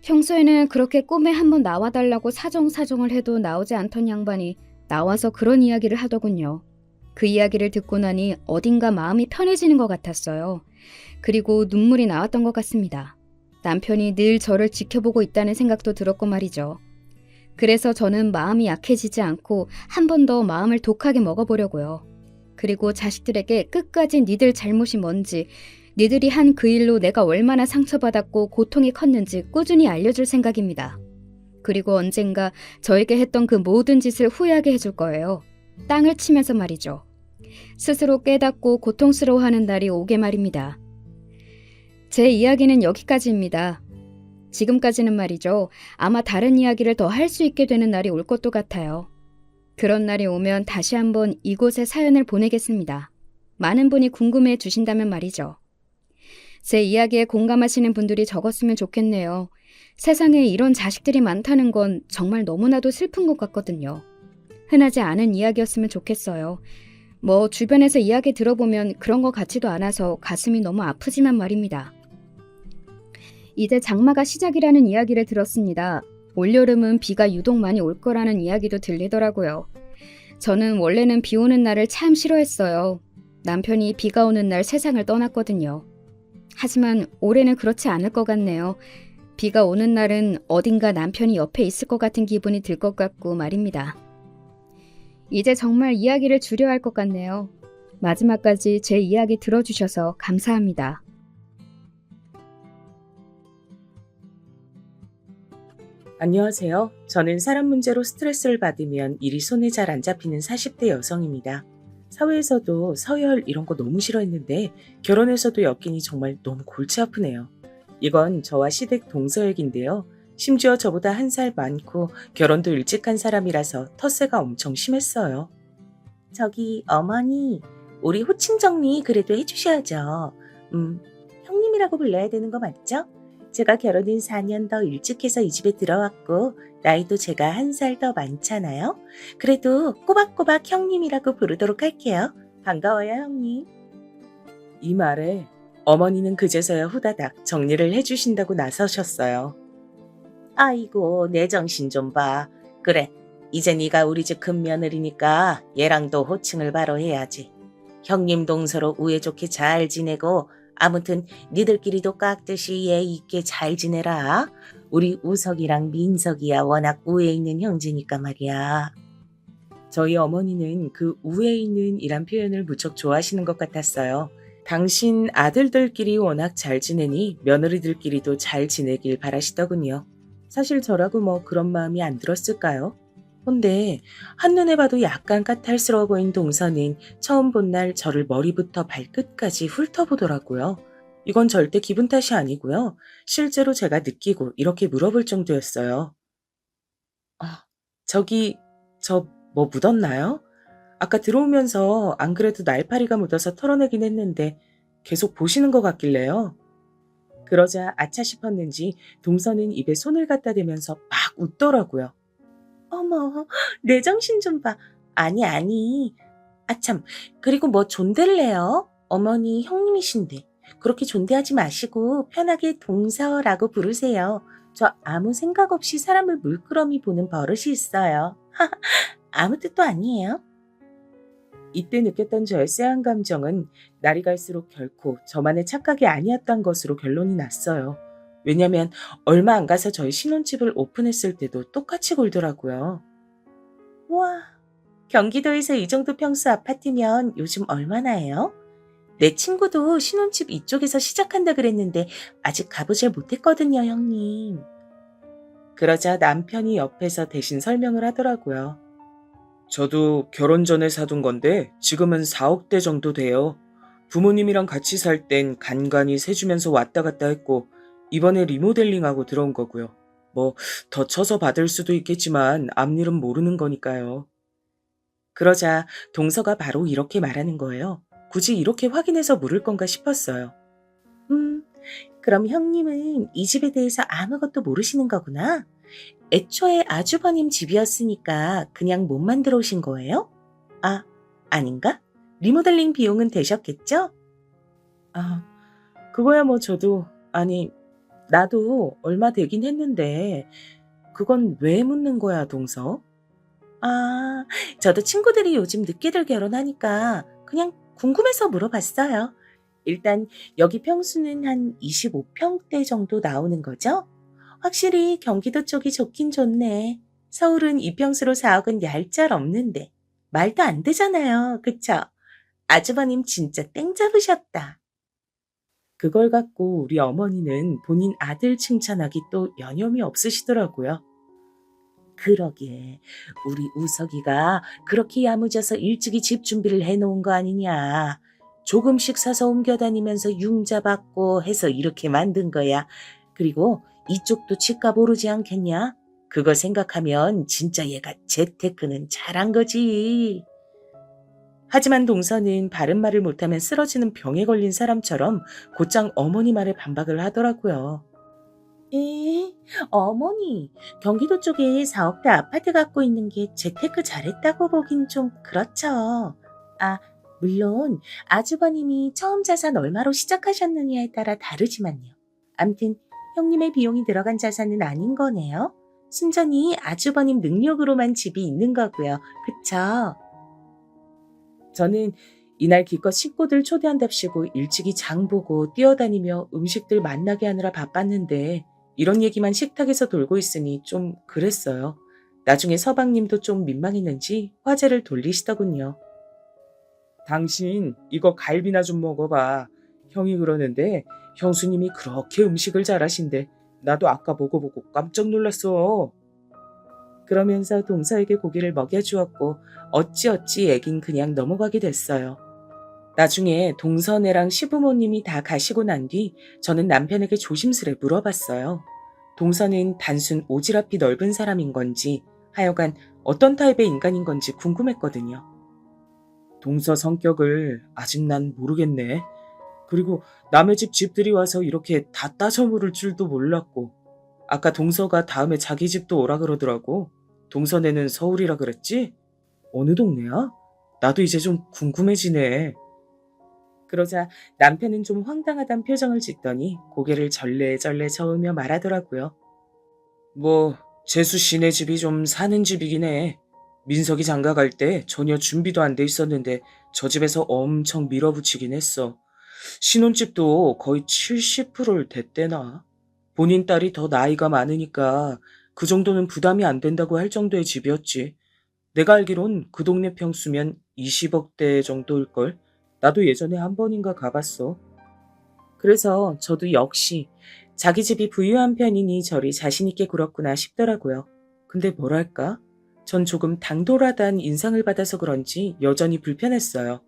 평소에는 그렇게 꿈에 한번 나와달라고 사정사정을 해도 나오지 않던 양반이 나와서 그런 이야기를 하더군요. 그 이야기를 듣고 나니 어딘가 마음이 편해지는 것 같았어요. 그리고 눈물이 나왔던 것 같습니다. 남편이 늘 저를 지켜보고 있다는 생각도 들었고 말이죠. 그래서 저는 마음이 약해지지 않고 한 번 더 마음을 독하게 먹어보려고요. 그리고 자식들에게 끝까지 니들 잘못이 뭔지, 니들이 한 그 일로 내가 얼마나 상처받았고 고통이 컸는지 꾸준히 알려줄 생각입니다. 그리고 언젠가 저에게 했던 그 모든 짓을 후회하게 해줄 거예요. 땅을 치면서 말이죠. 스스로 깨닫고 고통스러워하는 날이 오게 말입니다. 제 이야기는 여기까지입니다. 지금까지는 말이죠. 아마 다른 이야기를 더 할 수 있게 되는 날이 올 것도 같아요. 그런 날이 오면 다시 한번 이곳에 사연을 보내겠습니다. 많은 분이 궁금해 주신다면 말이죠. 제 이야기에 공감하시는 분들이 적었으면 좋겠네요. 세상에 이런 자식들이 많다는 건 정말 너무나도 슬픈 것 같거든요. 흔하지 않은 이야기였으면 좋겠어요. 주변에서 이야기 들어보면 그런 것 같지도 않아서 가슴이 너무 아프지만 말입니다. 이제 장마가 시작이라는 이야기를 들었습니다. 올여름은 비가 유독 많이 올 거라는 이야기도 들리더라고요. 저는 원래는 비 오는 날을 참 싫어했어요. 남편이 비가 오는 날 세상을 떠났거든요. 하지만 올해는 그렇지 않을 것 같네요. 비가 오는 날은 어딘가 남편이 옆에 있을 것 같은 기분이 들 것 같고 말입니다. 이제 정말 이야기를 줄여야 할 것 같네요. 마지막까지 제 이야기 들어주셔서 감사합니다. 안녕하세요. 저는 사람 문제로 스트레스를 받으면 일이 손에 잘 안 잡히는 40대 여성입니다. 사회에서도 서열 이런 거 너무 싫어했는데 결혼해서도 엮이니 정말 너무 골치 아프네요. 이건 저와 시댁 동서역인데요. 심지어 저보다 한 살 많고 결혼도 일찍 한 사람이라서 텃세가 엄청 심했어요. 저기 어머니, 우리 호칭 정리 그래도 해주셔야죠. 형님이라고 불러야 되는 거 맞죠? 제가 결혼은 4년 더 일찍 해서 이 집에 들어왔고 나이도 제가 한 살 더 많잖아요. 그래도 꼬박꼬박 형님이라고 부르도록 할게요. 반가워요, 형님. 이 말에 어머니는 그제서야 후다닥 정리를 해주신다고 나서셨어요. 아이고, 내 정신 좀 봐. 그래, 이제 네가 우리 집 큰며느리니까 얘랑도 호칭을 바로 해야지. 형님 동서로 우애 좋게 잘 지내고 아무튼 니들끼리도 깍듯이 예의 있게 잘 지내라. 우리 우석이랑 민석이야 워낙 우애 있는 형제니까 말이야. 저희 어머니는 그 우애 있는 이란 표현을 무척 좋아하시는 것 같았어요. 당신 아들들끼리 워낙 잘 지내니 며느리들끼리도 잘 지내길 바라시더군요. 사실 저라고 뭐 그런 마음이 안 들었을까요? 근데 한눈에 봐도 약간 까탈스러워 보인 동서는 처음 본 날 저를 머리부터 발끝까지 훑어보더라고요. 이건 절대 기분 탓이 아니고요. 실제로 제가 느끼고 이렇게 물어볼 정도였어요. 아, 저기, 저 뭐 묻었나요? 아까 들어오면서 안 그래도 날파리가 묻어서 털어내긴 했는데 계속 보시는 것 같길래요. 그러자 아차 싶었는지 동서는 입에 손을 갖다 대면서 막 웃더라고요. 어머, 내 정신 좀 봐. 아니, 아니. 아참, 그리고 뭐 존대를 해요? 어머니 형님이신데. 그렇게 존대하지 마시고 편하게 동서라고 부르세요. 저 아무 생각 없이 사람을 물끄러미 보는 버릇이 있어요. 아무 뜻도 아니에요. 이때 느꼈던 저의 쎄한 감정은 날이 갈수록 결코 저만의 착각이 아니었던 것으로 결론이 났어요. 왜냐면 얼마 안 가서 저희 신혼집을 오픈했을 때도 똑같이 굴더라고요. 우와, 경기도에서 이 정도 평수 아파트면 요즘 얼마나 해요? 내 친구도 신혼집 이쪽에서 시작한다 그랬는데 아직 가보질 못했거든요, 형님. 그러자 남편이 옆에서 대신 설명을 하더라고요. 저도 결혼 전에 사둔 건데 지금은 4억대 정도 돼요. 부모님이랑 같이 살 땐 간간히 세주면서 왔다 갔다 했고 이번에 리모델링하고 들어온 거고요. 뭐 더 쳐서 받을 수도 있겠지만 앞일은 모르는 거니까요. 그러자 동서가 바로 이렇게 말하는 거예요. 굳이 이렇게 확인해서 물을 건가 싶었어요. 음, 그럼 형님은 이 집에 대해서 아무것도 모르시는 거구나? 애초에 아주버님 집이었으니까 그냥 못 만들어 오신 거예요? 아, 아닌가? 리모델링 비용은 되셨겠죠? 아, 그거야 뭐 저도, 아니, 나도 얼마 되긴 했는데, 그건 왜 묻는 거야, 동서? 아, 저도 친구들이 요즘 늦게들 결혼하니까 그냥 궁금해서 물어봤어요. 일단 여기 평수는 한 25평대 정도 나오는 거죠? 확실히 경기도 쪽이 좋긴 좋네. 서울은 2평수로 4억은 얄짤 없는데. 말도 안 되잖아요. 그쵸? 아주버님 진짜 땡 잡으셨다. 그걸 갖고 우리 어머니는 본인 아들 칭찬하기 또 여념이 없으시더라고요. 그러게 우리 우석이가 그렇게 야무져서 일찍이 집 준비를 해놓은 거 아니냐. 조금씩 사서 옮겨 다니면서 융자 받고 해서 이렇게 만든 거야. 그리고 이쪽도 집값 오르지 않겠냐? 그거 생각하면 진짜 얘가 재테크는 잘한 거지. 하지만 동서는 바른 말을 못하면 쓰러지는 병에 걸린 사람처럼 곧장 어머니 말에 반박을 하더라고요. 에? 어머니, 경기도 쪽에 4억대 아파트 갖고 있는 게 재테크 잘했다고 보긴 좀 그렇죠. 아, 물론 아주버님이 처음 자산 얼마로 시작하셨느냐에 따라 다르지만요. 암튼 형님의 비용이 들어간 자산은 아닌 거네요. 순전히 아주버님 능력으로만 집이 있는 거고요. 그쵸? 저는 이날 기껏 식구들 초대한답시고 일찍이 장 보고 뛰어다니며 음식들 만나게 하느라 바빴는데 이런 얘기만 식탁에서 돌고 있으니 좀 그랬어요. 나중에 서방님도 좀 민망했는지 화제를 돌리시더군요. 당신 이거 갈비나 좀 먹어봐. 형이 그러는데 형수님이 그렇게 음식을 잘하신대. 나도 아까 먹어보고 깜짝 놀랐어. 그러면서 동서에게 고기를 먹여주었고 어찌어찌 얘긴 그냥 넘어가게 됐어요. 나중에 동서네랑 시부모님이 다 가시고 난 뒤 저는 남편에게 조심스레 물어봤어요. 동서는 단순 오지랖이 넓은 사람인 건지 하여간 어떤 타입의 인간인 건지 궁금했거든요. 동서 성격을 아직 난 모르겠네. 그리고 남의 집 집들이 와서 이렇게 다 따져 물을 줄도 몰랐고 아까 동서가 다음에 자기 집도 오라 그러더라고. 동서네는 서울이라 그랬지? 어느 동네야? 나도 이제 좀 궁금해지네. 그러자 남편은 좀 황당하단 표정을 짓더니 고개를 절레절레 저으며 말하더라고요. 뭐 재수 씨네 집이 좀 사는 집이긴 해. 민석이 장가 갈 때 전혀 준비도 안 돼 있었는데 저 집에서 엄청 밀어붙이긴 했어. 신혼집도 거의 70%를 댔대나. 본인 딸이 더 나이가 많으니까 그 정도는 부담이 안 된다고 할 정도의 집이었지. 내가 알기론 그 동네 평수면 20억대 정도일걸. 나도 예전에 한 번인가 가봤어. 그래서 저도 역시 자기 집이 부유한 편이니 저리 자신있게 굴었구나 싶더라고요. 근데 뭐랄까? 전 조금 당돌하다는 인상을 받아서 그런지 여전히 불편했어요.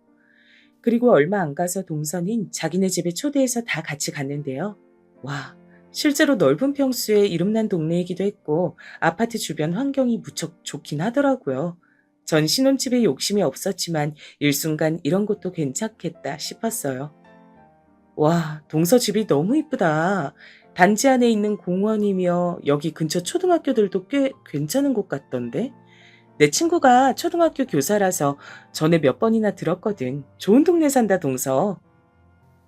그리고 얼마 안 가서 동선인 자기네 집에 초대해서 다 같이 갔는데요. 와, 실제로 넓은 평수에 이름난 동네이기도 했고 아파트 주변 환경이 무척 좋긴 하더라고요. 전 신혼집에 욕심이 없었지만 일순간 이런 것도 괜찮겠다 싶었어요. 와, 동서 집이 너무 이쁘다. 단지 안에 있는 공원이며 여기 근처 초등학교들도 꽤 괜찮은 곳 같던데? 내 친구가 초등학교 교사라서 전에 몇 번이나 들었거든. 좋은 동네 산다, 동서.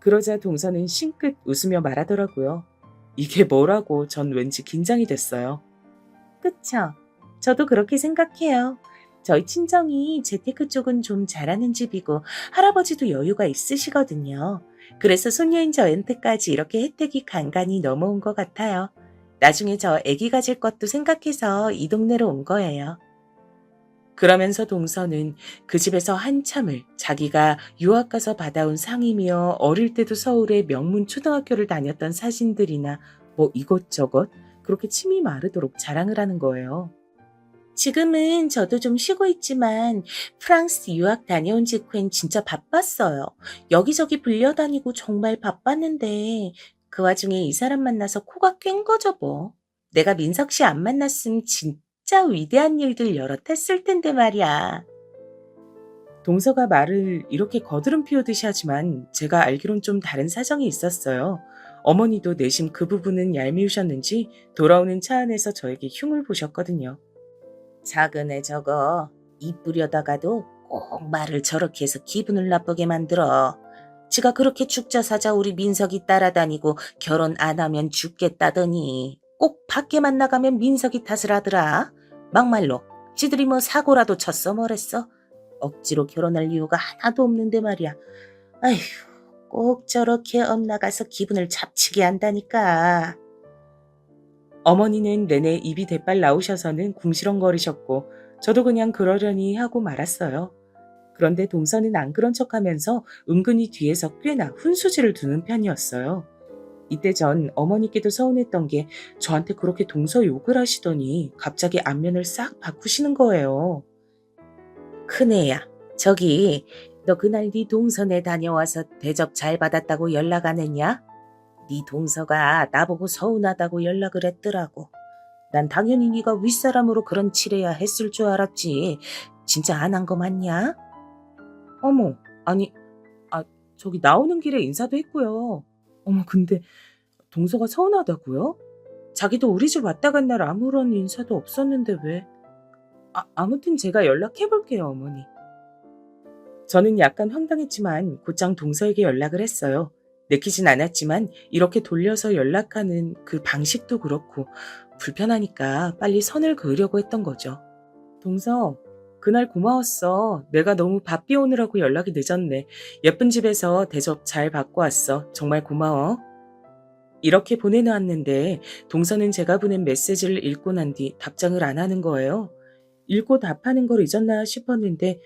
그러자 동서는 싱긋 웃으며 말하더라고요. 이게 뭐라고 전 왠지 긴장이 됐어요. 그쵸? 저도 그렇게 생각해요. 저희 친정이 재테크 쪽은 좀 잘하는 집이고 할아버지도 여유가 있으시거든요. 그래서 손녀인 저한테까지 이렇게 혜택이 간간히 넘어온 것 같아요. 나중에 저 아기 가질 것도 생각해서 이 동네로 온 거예요. 그러면서 동서는 그 집에서 한참을 자기가 유학 가서 받아온 상이며 어릴 때도 서울의 명문 초등학교를 다녔던 사진들이나 뭐 이것저것 그렇게 침이 마르도록 자랑을 하는 거예요. 지금은 저도 좀 쉬고 있지만 프랑스 유학 다녀온 직후엔 진짜 바빴어요. 여기저기 불려다니고 정말 바빴는데 그 와중에 이 사람 만나서 코가 깬 거죠 뭐. 내가 민석 씨 안 만났으면 진짜 위대한 일들 여럿 했을 텐데 말이야. 동서가 말을 이렇게 거드름 피우듯이 하지만 제가 알기론 좀 다른 사정이 있었어요. 어머니도 내심 그 부분은 얄미우셨는지 돌아오는 차 안에서 저에게 흉을 보셨거든요. 작은 애 저거 입 부려다가도 꼭 말을 저렇게 해서 기분을 나쁘게 만들어. 지가 그렇게 죽자사자 우리 민석이 따라다니고 결혼 안 하면 죽겠다더니 꼭 밖에만 나가면 민석이 탓을 하더라. 막말로 지들이 뭐 사고라도 쳤어 뭐랬어. 억지로 결혼할 이유가 하나도 없는데 말이야. 아휴, 꼭 저렇게 엇나가서 기분을 잡치게 한다니까. 어머니는 내내 입이 대빨 나오셔서는 궁시렁거리셨고 저도 그냥 그러려니 하고 말았어요. 그런데 동서는 안 그런 척하면서 은근히 뒤에서 꽤나 훈수지를 두는 편이었어요. 이때 전 어머니께도 서운했던 게 저한테 그렇게 동서 욕을 하시더니 갑자기 안면을 싹 바꾸시는 거예요. 큰애야, 저기 너 그날 네 동서네 다녀와서 대접 잘 받았다고 연락 안 했냐? 네 동서가 나보고 서운하다고 연락을 했더라고. 난 당연히 네가 윗사람으로 그런 칠해야 했을 줄 알았지. 진짜 안 한 거 맞냐? 어머, 아니, 저기 나오는 길에 인사도 했고요. 어머, 근데 동서가 서운하다고요? 자기도 우리 집 왔다 간 날 아무런 인사도 없었는데 왜? 아무튼 제가 연락해 볼게요, 어머니. 저는 약간 황당했지만 곧장 동서에게 연락을 했어요. 내키진 않았지만 이렇게 돌려서 연락하는 그 방식도 그렇고 불편하니까 빨리 선을 그으려고 했던 거죠. 동서, 그날 고마웠어. 내가 너무 바삐 오느라고 연락이 늦었네. 예쁜 집에서 대접 잘 받고 왔어. 정말 고마워. 이렇게 보내놓았는데 동서는 제가 보낸 메시지를 읽고 난 뒤 답장을 안 하는 거예요. 읽고 답하는 걸 잊었나 싶었는데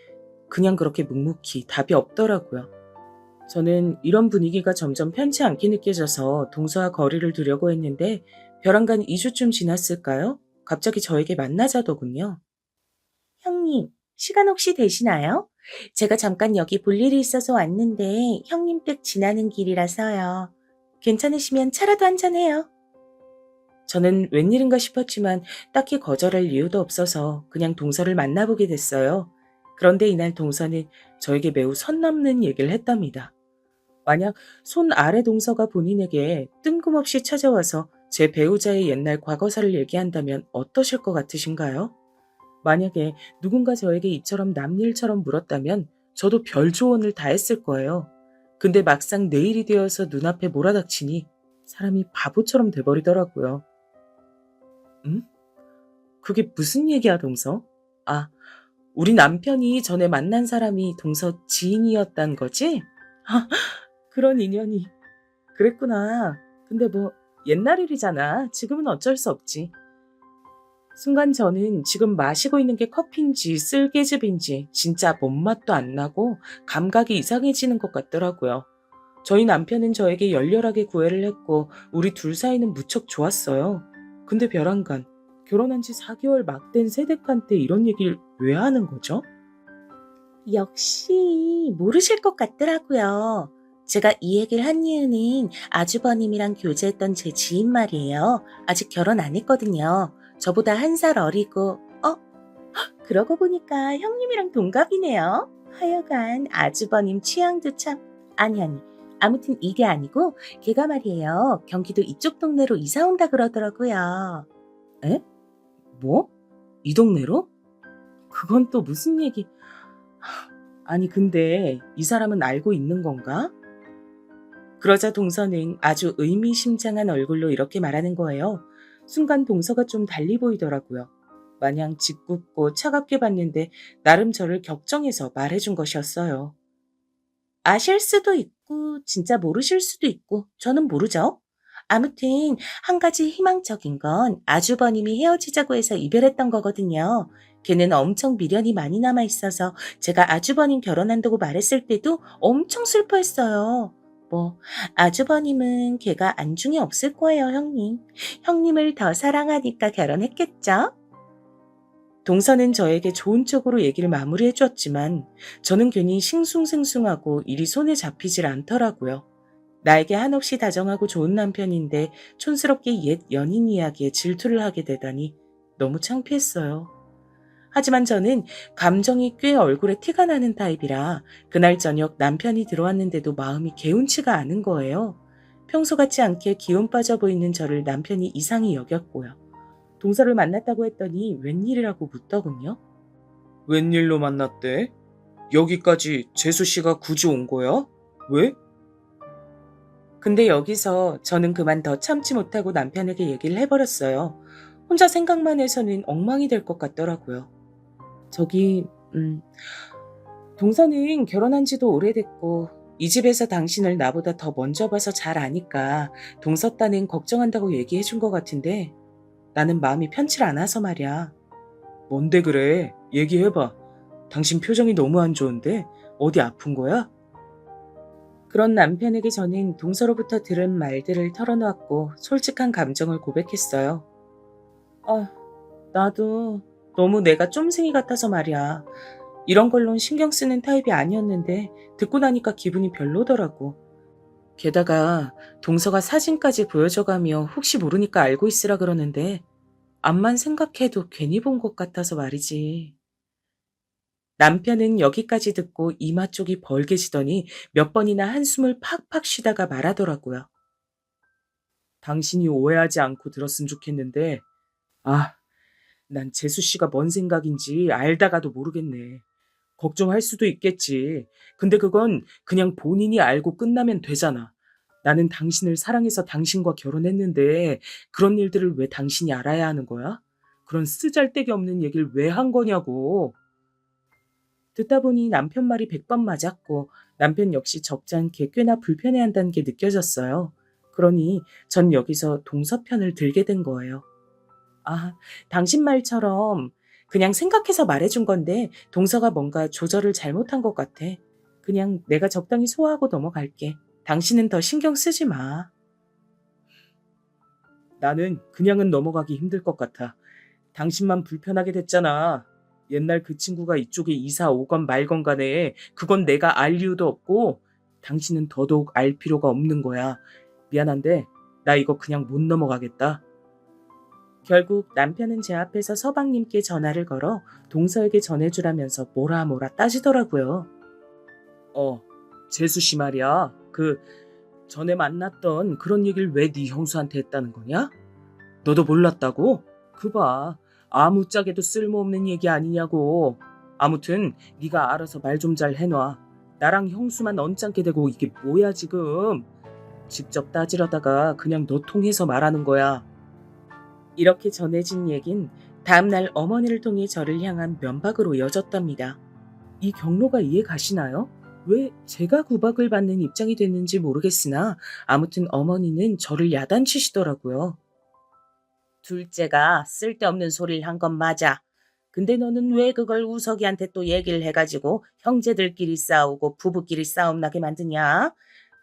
그냥 그렇게 묵묵히 답이 없더라고요. 저는 이런 분위기가 점점 편치 않게 느껴져서 동서와 거리를 두려고 했는데 벼랑간 2주쯤 지났을까요? 갑자기 저에게 만나자더군요. 형님, 시간 혹시 되시나요? 제가 잠깐 여기 볼 일이 있어서 왔는데 형님 댁 지나는 길이라서요. 괜찮으시면 차라도 한잔해요. 저는 웬일인가 싶었지만 딱히 거절할 이유도 없어서 그냥 동서를 만나보게 됐어요. 그런데 이날 동서는 저에게 매우 선 넘는 얘기를 했답니다. 만약 손 아래 동서가 본인에게 뜬금없이 찾아와서 제 배우자의 옛날 과거사를 얘기한다면 어떠실 것 같으신가요? 만약에 누군가 저에게 이처럼 남일처럼 물었다면 저도 별 조언을 다 했을 거예요. 근데 막상 내일이 되어서 눈앞에 몰아닥치니 사람이 바보처럼 돼버리더라고요. 응? 그게 무슨 얘기야, 동서? 아, 우리 남편이 전에 만난 사람이 동서 지인이었단 거지? 그런 인연이. 그랬구나. 근데 뭐 옛날 일이잖아. 지금은 어쩔 수 없지. 순간 저는 지금 마시고 있는 게 커피인지 쓸개즙인지 진짜 뭔 맛도 안 나고 감각이 이상해지는 것 같더라고요. 저희 남편은 저에게 열렬하게 구애를 했고 우리 둘 사이는 무척 좋았어요. 근데 벼랑간, 결혼한 지 4개월 막 된 새댁한테 이런 얘기를 왜 하는 거죠? 역시 모르실 것 같더라고요. 제가 이 얘기를 한 이유는 아주버님이랑 교제했던 제 지인 말이에요. 아직 결혼 안 했거든요. 저보다 1살 어리고, 그러고 보니까 형님이랑 동갑이네요. 하여간 아주버님 취향도 참, 아니. 아무튼 이게 아니고 걔가 말이에요. 경기도 이쪽 동네로 이사 온다 그러더라고요. 에? 뭐? 이 동네로? 그건 또 무슨 얘기? 아니 근데 이 사람은 알고 있는 건가? 그러자 동서는 아주 의미심장한 얼굴로 이렇게 말하는 거예요. 순간 동서가 좀 달리 보이더라고요. 마냥 짓궂고 차갑게 봤는데 나름 저를 격정해서 말해준 것이었어요. 아실 수도 있고 진짜 모르실 수도 있고 저는 모르죠. 아무튼 한 가지 희망적인 건 아주버님이 헤어지자고 해서 이별했던 거거든요. 걔는 엄청 미련이 많이 남아 있어서 제가 아주버님 결혼한다고 말했을 때도 엄청 슬퍼했어요. 뭐 아주버님은 걔가 안중에 없을 거예요, 형님. 형님을 더 사랑하니까 결혼했겠죠? 동서는 저에게 좋은 쪽으로 얘기를 마무리해 주었지만 저는 괜히 싱숭생숭하고 일이 손에 잡히질 않더라고요. 나에게 한없이 다정하고 좋은 남편인데 촌스럽게 옛 연인 이야기에 질투를 하게 되다니 너무 창피했어요. 하지만 저는 감정이 꽤 얼굴에 티가 나는 타입이라 그날 저녁 남편이 들어왔는데도 마음이 개운치가 않은 거예요. 평소 같지 않게 기운 빠져 보이는 저를 남편이 이상히 여겼고요. 동서를 만났다고 했더니 웬일이라고 묻더군요. 웬일로 만났대? 여기까지 재수 씨가 굳이 온 거야? 왜? 근데 여기서 저는 그만 더 참지 못하고 남편에게 얘기를 해버렸어요. 혼자 생각만 해서는 엉망이 될 것 같더라고요. 저기, 동서는 결혼한 지도 오래됐고, 이 집에서 당신을 나보다 더 먼저 봐서 잘 아니까 동서 따는 걱정한다고 얘기해 준 것 같은데 나는 마음이 편치 않아서 말이야. 뭔데 그래? 얘기해봐. 당신 표정이 너무 안 좋은데 어디 아픈 거야? 그런 남편에게 저는 동서로부터 들은 말들을 털어놓았고 솔직한 감정을 고백했어요. 나도 너무 내가 쫌생이 같아서 말이야. 이런 걸론 신경 쓰는 타입이 아니었는데 듣고 나니까 기분이 별로더라고. 게다가 동서가 사진까지 보여줘가며 혹시 모르니까 알고 있으라 그러는데 암만 생각해도 괜히 본 것 같아서 말이지. 남편은 여기까지 듣고 이마 쪽이 벌게지더니 몇 번이나 한숨을 팍팍 쉬다가 말하더라고요. 당신이 오해하지 않고 들었으면 좋겠는데, 난 재수 씨가 뭔 생각인지 알다가도 모르겠네. 걱정할 수도 있겠지. 근데 그건 그냥 본인이 알고 끝나면 되잖아. 나는 당신을 사랑해서 당신과 결혼했는데 그런 일들을 왜 당신이 알아야 하는 거야? 그런 쓰잘데기 없는 얘기를 왜 한 거냐고. 듣다 보니 남편 말이 100번 맞았고 남편 역시 적잖게 꽤나 불편해한다는 게 느껴졌어요. 그러니 전 여기서 동서편을 들게 된 거예요. 당신 말처럼 그냥 생각해서 말해준 건데 동서가 뭔가 조절을 잘못한 것 같아. 그냥 내가 적당히 소화하고 넘어갈게. 당신은 더 신경 쓰지 마. 나는 그냥은 넘어가기 힘들 것 같아. 당신만 불편하게 됐잖아. 옛날 그 친구가 이쪽에 이사 오건 말건 간에 그건 내가 알 이유도 없고 당신은 더더욱 알 필요가 없는 거야. 미안한데 나 이거 그냥 못 넘어가겠다. 결국 남편은 제 앞에서 서방님께 전화를 걸어 동서에게 전해주라면서 뭐라 따지더라고요. 재수 씨 말이야. 전에 만났던 그런 얘기를 왜 네 형수한테 했다는 거냐? 너도 몰랐다고? 그 봐. 아무짝에도 쓸모없는 얘기 아니냐고. 아무튼 네가 알아서 말 좀 잘 해놔. 나랑 형수만 언짢게 되고 이게 뭐야 지금. 직접 따지려다가 그냥 너 통해서 말하는 거야. 이렇게 전해진 얘긴 다음날 어머니를 통해 저를 향한 면박으로 이어졌답니다. 이 경로가 이해 가시나요? 왜 제가 구박을 받는 입장이 됐는지 모르겠으나 아무튼 어머니는 저를 야단치시더라고요. 둘째가 쓸데없는 소리를 한 건 맞아. 근데 너는 왜 그걸 우석이한테 또 얘기를 해가지고 형제들끼리 싸우고 부부끼리 싸움 나게 만드냐?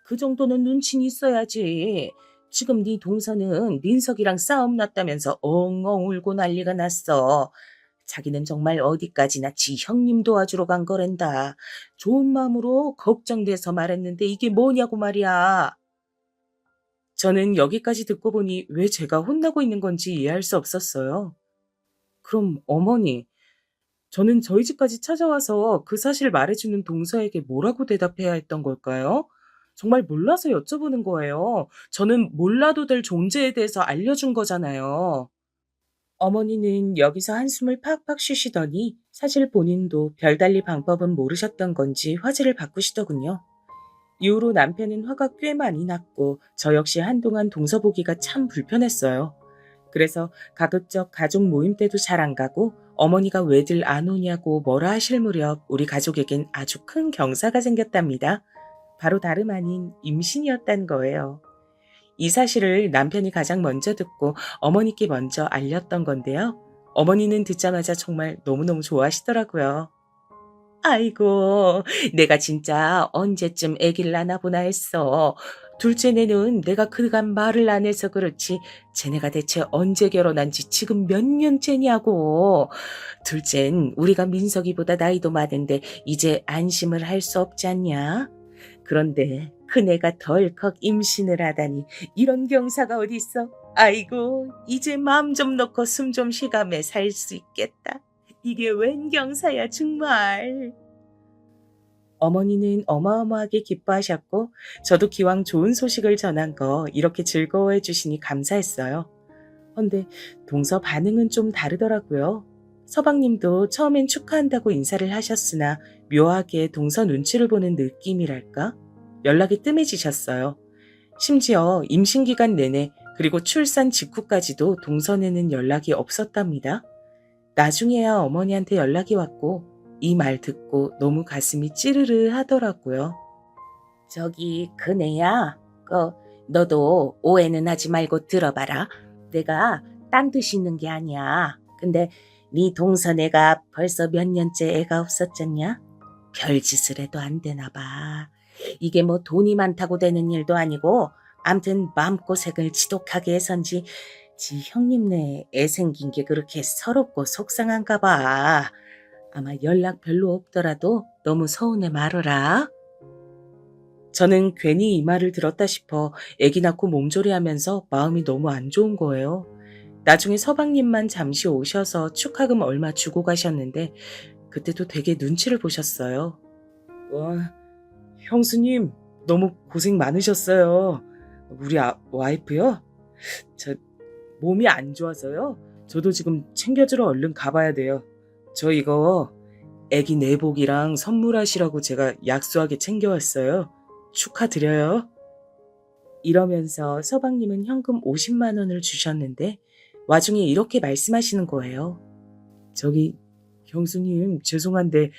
그 정도는 눈치는 있어야지. 지금 네 동서는 민석이랑 싸움 났다면서 엉엉 울고 난리가 났어. 자기는 정말 어디까지나 지 형님 도와주러 간 거랜다. 좋은 마음으로 걱정돼서 말했는데 이게 뭐냐고 말이야. 저는 여기까지 듣고 보니 왜 제가 혼나고 있는 건지 이해할 수 없었어요. 그럼 어머니, 저는 저희 집까지 찾아와서 그 사실을 말해주는 동서에게 뭐라고 대답해야 했던 걸까요? 정말 몰라서 여쭤보는 거예요. 저는 몰라도 될 존재에 대해서 알려준 거잖아요. 어머니는 여기서 한숨을 팍팍 쉬시더니 사실 본인도 별달리 방법은 모르셨던 건지 화제를 바꾸시더군요. 이후로 남편은 화가 꽤 많이 났고 저 역시 한동안 동서 보기가 참 불편했어요. 그래서 가급적 가족 모임 때도 잘 안 가고 어머니가 왜들 안 오냐고 뭐라 하실 무렵 우리 가족에겐 아주 큰 경사가 생겼답니다. 바로 다름 아닌 임신이었단 거예요. 이 사실을 남편이 가장 먼저 듣고 어머니께 먼저 알렸던 건데요. 어머니는 듣자마자 정말 너무너무 좋아하시더라고요. 아이고, 내가 진짜 언제쯤 아기를 낳아보나 했어. 둘째네는 내가 그간 말을 안 해서 그렇지 쟤네가 대체 언제 결혼한 지 지금 몇 년째냐고. 둘째는 우리가 민석이보다 나이도 많은데 이제 안심을 할 수 없지 않냐? 그런데 큰애가 덜컥 임신을 하다니 이런 경사가 어딨어? 아이고, 이제 마음 좀 놓고 숨 좀 쉬가며 살 수 있겠다. 이게 웬 경사야 정말. 어머니는 어마어마하게 기뻐하셨고 저도 기왕 좋은 소식을 전한 거 이렇게 즐거워해 주시니 감사했어요. 근데 동서 반응은 좀 다르더라고요. 서방님도 처음엔 축하한다고 인사를 하셨으나 묘하게 동서 눈치를 보는 느낌이랄까? 연락이 뜸해지셨어요. 심지어 임신 기간 내내 그리고 출산 직후까지도 동서네는 연락이 없었답니다. 나중에야 어머니한테 연락이 왔고 이 말 듣고 너무 가슴이 찌르르 하더라고요. 저기 그네야, 너도 오해는 하지 말고 들어봐라. 내가 딴 듯이 있는 게 아니야. 근데 네 동서네가 벌써 몇 년째 애가 없었잖냐? 별짓을 해도 안 되나 봐. 이게 뭐 돈이 많다고 되는 일도 아니고 암튼 마음고생을 지독하게 해선지 지 형님네 애 생긴 게 그렇게 서럽고 속상한가 봐. 아마 연락 별로 없더라도 너무 서운해 말어라. 저는 괜히 이 말을 들었다 싶어 애기 낳고 몸조리하면서 마음이 너무 안 좋은 거예요. 나중에 서방님만 잠시 오셔서 축하금 얼마 주고 가셨는데 그때도 되게 눈치를 보셨어요. 와, 형수님 너무 고생 많으셨어요. 우리 와이프요? 저 몸이 안 좋아서요. 저도 지금 챙겨주러 얼른 가봐야 돼요. 저 이거 애기 내복이랑 선물하시라고 제가 약소하게 챙겨왔어요. 축하드려요. 이러면서 서방님은 현금 50만 원을 주셨는데 와중에 이렇게 말씀하시는 거예요. 저기 형수님 죄송한데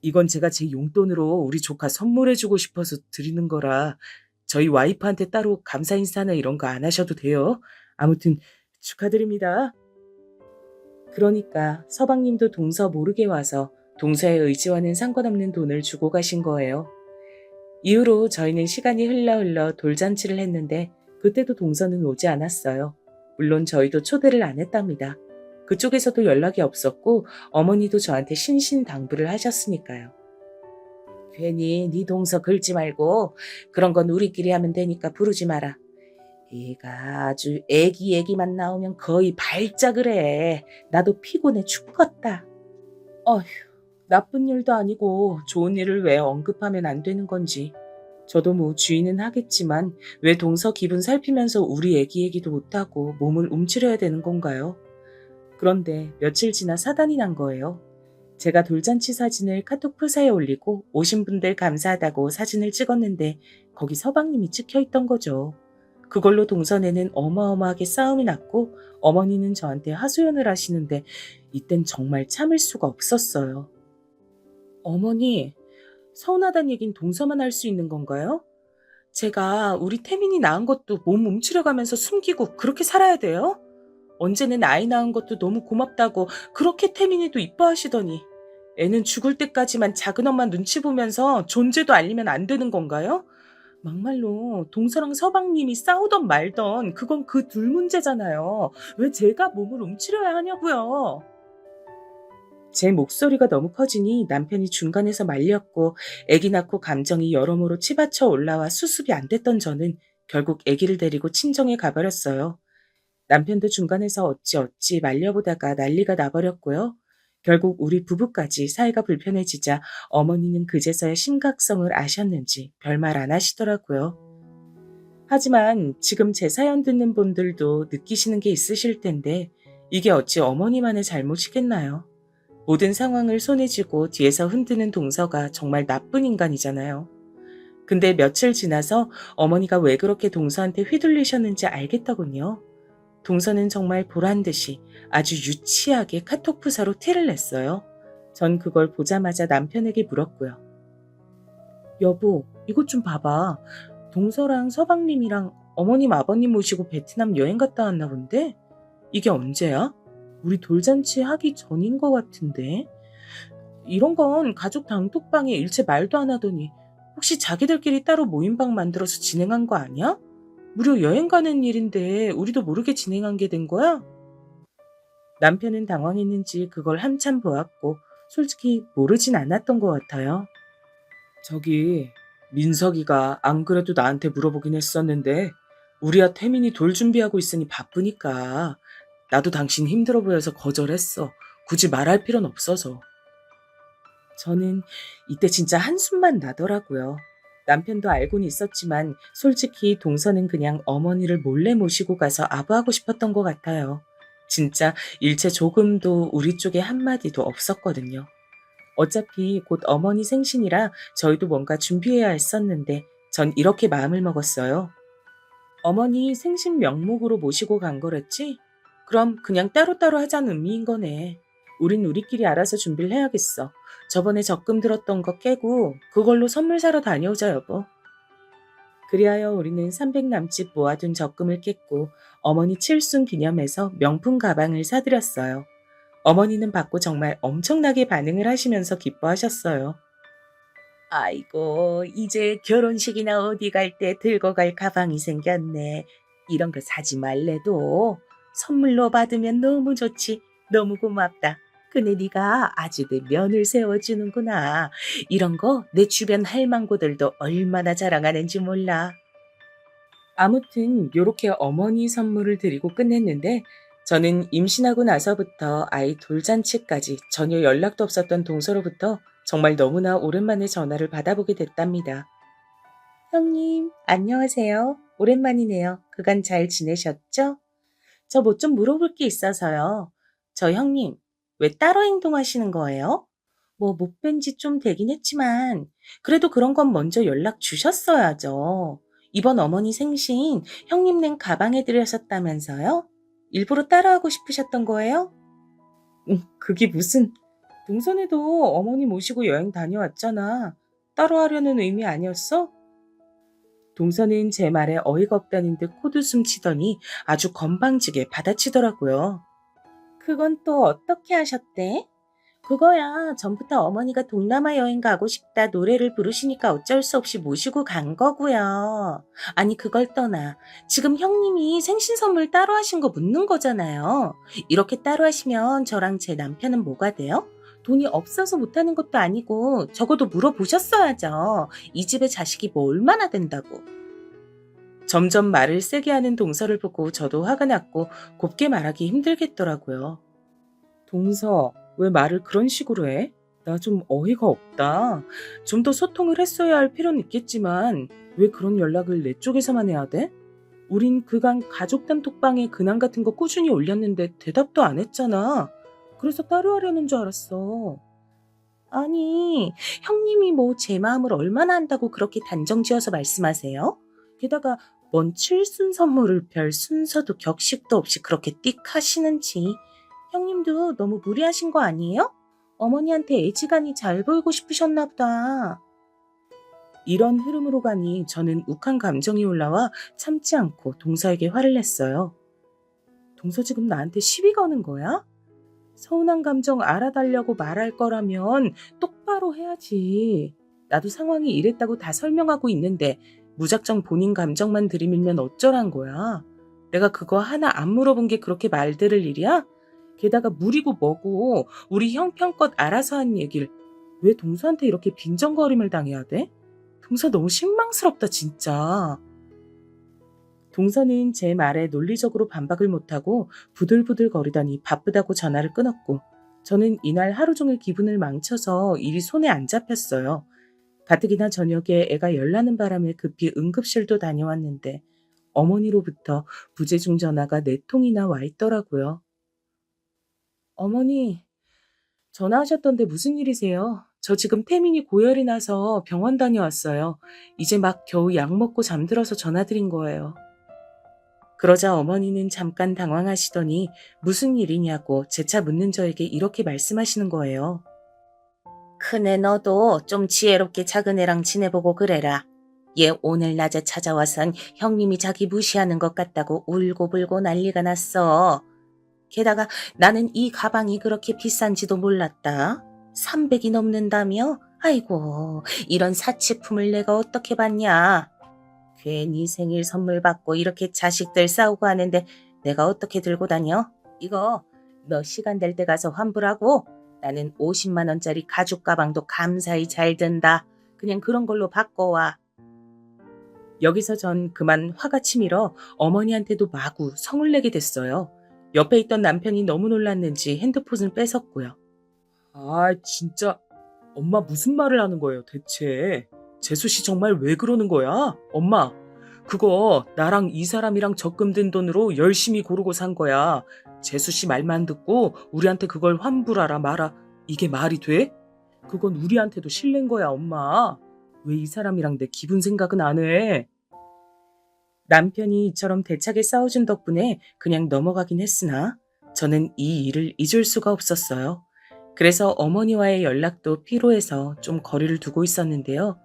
이건 제가 제 용돈으로 우리 조카 선물해주고 싶어서 드리는 거라 저희 와이프한테 따로 감사 인사나 이런 거 안 하셔도 돼요. 아무튼 축하드립니다. 그러니까 서방님도 동서 모르게 와서 동서의 의지와는 상관없는 돈을 주고 가신 거예요. 이후로 저희는 시간이 흘러 돌잔치를 했는데 그때도 동서는 오지 않았어요. 물론 저희도 초대를 안 했답니다. 그쪽에서도 연락이 없었고 어머니도 저한테 신신당부를 하셨으니까요. 괜히 네 동서 긁지 말고 그런 건 우리끼리 하면 되니까 부르지 마라. 얘가 아주 애기 얘기만 나오면 거의 발작을 해. 나도 피곤해 죽겠다. 어휴, 나쁜 일도 아니고 좋은 일을 왜 언급하면 안 되는 건지. 저도 뭐 주의는 하겠지만 왜 동서 기분 살피면서 우리 애기 얘기도 못하고 몸을 움츠려야 되는 건가요? 그런데 며칠 지나 사단이 난 거예요. 제가 돌잔치 사진을 카톡 프사에 올리고 오신 분들 감사하다고 사진을 찍었는데 거기 서방님이 찍혀 있던 거죠. 그걸로 동서네는 어마어마하게 싸움이 났고 어머니는 저한테 하소연을 하시는데 이땐 정말 참을 수가 없었어요. 어머니, 서운하단 얘긴 동서만 할 수 있는 건가요? 제가 우리 태민이 낳은 것도 몸 움츠려가면서 숨기고 그렇게 살아야 돼요? 언제는 아이 낳은 것도 너무 고맙다고 그렇게 태민이도 이뻐하시더니 애는 죽을 때까지만 작은 엄마 눈치 보면서 존재도 알리면 안 되는 건가요? 막말로 동서랑 서방님이 싸우던 말던 그건 그 둘 문제잖아요. 왜 제가 몸을 움츠려야 하냐고요. 제 목소리가 너무 커지니 남편이 중간에서 말렸고 아기 낳고 감정이 여러모로 치받쳐 올라와 수습이 안 됐던 저는 결국 아기를 데리고 친정에 가버렸어요. 남편도 중간에서 어찌어찌 말려보다가 난리가 나버렸고요. 결국 우리 부부까지 사이가 불편해지자 어머니는 그제서야 심각성을 아셨는지 별말 안 하시더라고요. 하지만 지금 제 사연 듣는 분들도 느끼시는 게 있으실 텐데 이게 어찌 어머니만의 잘못이겠나요? 모든 상황을 손에 쥐고 뒤에서 흔드는 동서가 정말 나쁜 인간이잖아요. 근데 며칠 지나서 어머니가 왜 그렇게 동서한테 휘둘리셨는지 알겠더군요. 동서는 정말 보란듯이 아주 유치하게 카톡 프사로 티를 냈어요. 전 그걸 보자마자 남편에게 물었고요. 여보, 이것 좀 봐봐. 동서랑 서방님이랑 어머님 아버님 모시고 베트남 여행 갔다 왔나 본데? 이게 언제야? 우리 돌잔치 하기 전인 것 같은데? 이런 건 가족 단톡방에 일체 말도 안 하더니 혹시 자기들끼리 따로 모임방 만들어서 진행한 거 아니야? 무려 여행 가는 일인데 우리도 모르게 진행한 게 된 거야? 남편은 당황했는지 그걸 한참 보았고 솔직히 모르진 않았던 것 같아요. 저기 민석이가 안 그래도 나한테 물어보긴 했었는데 우리야 태민이 돌 준비하고 있으니 바쁘니까 나도 당신 힘들어 보여서 거절했어. 굳이 말할 필요는 없어서. 저는 이때 진짜 한숨만 나더라고요. 남편도 알고는 있었지만 솔직히 동서는 그냥 어머니를 몰래 모시고 가서 아부하고 싶었던 것 같아요. 진짜 일체 조금도 우리 쪽에 한마디도 없었거든요. 어차피 곧 어머니 생신이라 저희도 뭔가 준비해야 했었는데 전 이렇게 마음을 먹었어요. 어머니 생신 명목으로 모시고 간 거랬지? 그럼 그냥 따로따로 하자는 의미인 거네. 우린 우리끼리 알아서 준비를 해야겠어. 저번에 적금 들었던 거 깨고 그걸로 선물 사러 다녀오자 여보. 그리하여 우리는 300 남짓 모아둔 적금을 깼고 어머니 칠순 기념해서 명품 가방을 사드렸어요. 어머니는 받고 정말 엄청나게 반응을 하시면서 기뻐하셨어요. 아이고, 이제 결혼식이나 어디 갈 때 들고 갈 가방이 생겼네. 이런 거 사지 말래도 선물로 받으면 너무 좋지. 너무 고맙다. 근데 네가 아주 내 면을 세워주는구나. 이런 거 내 주변 할망구들도 얼마나 자랑하는지 몰라. 아무튼 요렇게 어머니 선물을 드리고 끝냈는데 저는 임신하고 나서부터 아이 돌잔치까지 전혀 연락도 없었던 동서로부터 정말 너무나 오랜만에 전화를 받아보게 됐답니다. 형님, 안녕하세요. 오랜만이네요. 그간 잘 지내셨죠? 저 뭐 좀 물어볼 게 있어서요. 저 형님, 왜 따로 행동하시는 거예요? 뭐 못 뵌 지 좀 되긴 했지만 그래도 그런 건 먼저 연락 주셨어야죠. 이번 어머니 생신 형님 가방에 들으셨다면서요? 일부러 따라하고 싶으셨던 거예요? 그게 무슨 동선에도 어머니 모시고 여행 다녀왔잖아. 따로 하려는 의미 아니었어? 동서는 제 말에 어이가 없다는 듯 코웃음 치더니 아주 건방지게 받아치더라고요. 그건 또 어떻게 하셨대? 그거야 전부터 어머니가 동남아 여행 가고 싶다 노래를 부르시니까 어쩔 수 없이 모시고 간 거고요. 아니 그걸 떠나 지금 형님이 생신 선물 따로 하신 거 묻는 거잖아요. 이렇게 따로 하시면 저랑 제 남편은 뭐가 돼요? 돈이 없어서 못하는 것도 아니고 적어도 물어보셨어야죠. 이 집에 자식이 뭐 얼마나 된다고. 점점 말을 세게 하는 동서를 보고 저도 화가 났고 곱게 말하기 힘들겠더라고요. 동서, 왜 말을 그런 식으로 해? 나 좀 어이가 없다. 좀 더 소통을 했어야 할 필요는 있겠지만 왜 그런 연락을 내 쪽에서만 해야 돼? 우린 그간 가족 단톡방에 근황 같은 거 꾸준히 올렸는데 대답도 안 했잖아. 그래서 따로 하려는 줄 알았어. 아니, 형님이 뭐 제 마음을 얼마나 안다고 그렇게 단정지어서 말씀하세요? 게다가 뭔 칠순 선물을 별 순서도 격식도 없이 그렇게 띡 하시는지. 형님도 너무 무리하신 거 아니에요? 어머니한테 애지간히 잘 보이고 싶으셨나 보다. 이런 흐름으로 가니 저는 욱한 감정이 올라와 참지 않고 동서에게 화를 냈어요. 동서 지금 나한테 시비 거는 거야? 서운한 감정 알아달라고 말할 거라면 똑바로 해야지. 나도 상황이 이랬다고 다 설명하고 있는데 무작정 본인 감정만 들이밀면 어쩌란 거야. 내가 그거 하나 안 물어본 게 그렇게 말 들을 일이야? 게다가 물이고 뭐고 우리 형편껏 알아서 한 얘기를 왜 동서한테 이렇게 빈정거림을 당해야 돼? 동서 너무 실망스럽다 진짜. 동서는 제 말에 논리적으로 반박을 못하고 부들부들 거리더니 바쁘다고 전화를 끊었고 저는 이날 하루 종일 기분을 망쳐서 일이 손에 안 잡혔어요. 가뜩이나 저녁에 애가 열나는 바람에 급히 응급실도 다녀왔는데 어머니로부터 부재중 전화가 4통이나 와 있더라고요. 어머니, 전화하셨던데 무슨 일이세요? 저 지금 태민이 고열이 나서 병원 다녀왔어요. 이제 막 겨우 약 먹고 잠들어서 전화드린 거예요. 그러자 어머니는 잠깐 당황하시더니 무슨 일이냐고 재차 묻는 저에게 이렇게 말씀하시는 거예요. 큰애 너도 좀 지혜롭게 작은 애랑 지내보고 그래라. 얘 오늘 낮에 찾아와선 형님이 자기 무시하는 것 같다고 울고불고 난리가 났어. 게다가 나는 이 가방이 그렇게 비싼지도 몰랐다. 300이 넘는다며? 아이고, 이런 사치품을 내가 어떻게 받냐. 괜히 생일 선물 받고 이렇게 자식들 싸우고 하는데 내가 어떻게 들고 다녀? 이거 너 시간 될 때 가서 환불하고 나는 50만 원짜리 가죽 가방도 감사히 잘 든다. 그냥 그런 걸로 바꿔와. 여기서 전 그만 화가 치밀어 어머니한테도 마구 성을 내게 됐어요. 옆에 있던 남편이 너무 놀랐는지 핸드폰을 뺏었고요. 아, 진짜 엄마 무슨 말을 하는 거예요, 대체? 재수 씨 정말 왜 그러는 거야? 엄마, 그거 나랑 이 사람이랑 적금 든 돈으로 열심히 고르고 산 거야. 재수 씨 말만 듣고 우리한테 그걸 환불하라 마라. 이게 말이 돼? 그건 우리한테도 실례인 거야, 엄마. 왜 이 사람이랑 내 기분 생각은 안 해? 남편이 이처럼 대차게 싸워준 덕분에 그냥 넘어가긴 했으나 저는 이 일을 잊을 수가 없었어요. 그래서 어머니와의 연락도 피로해서 좀 거리를 두고 있었는데요.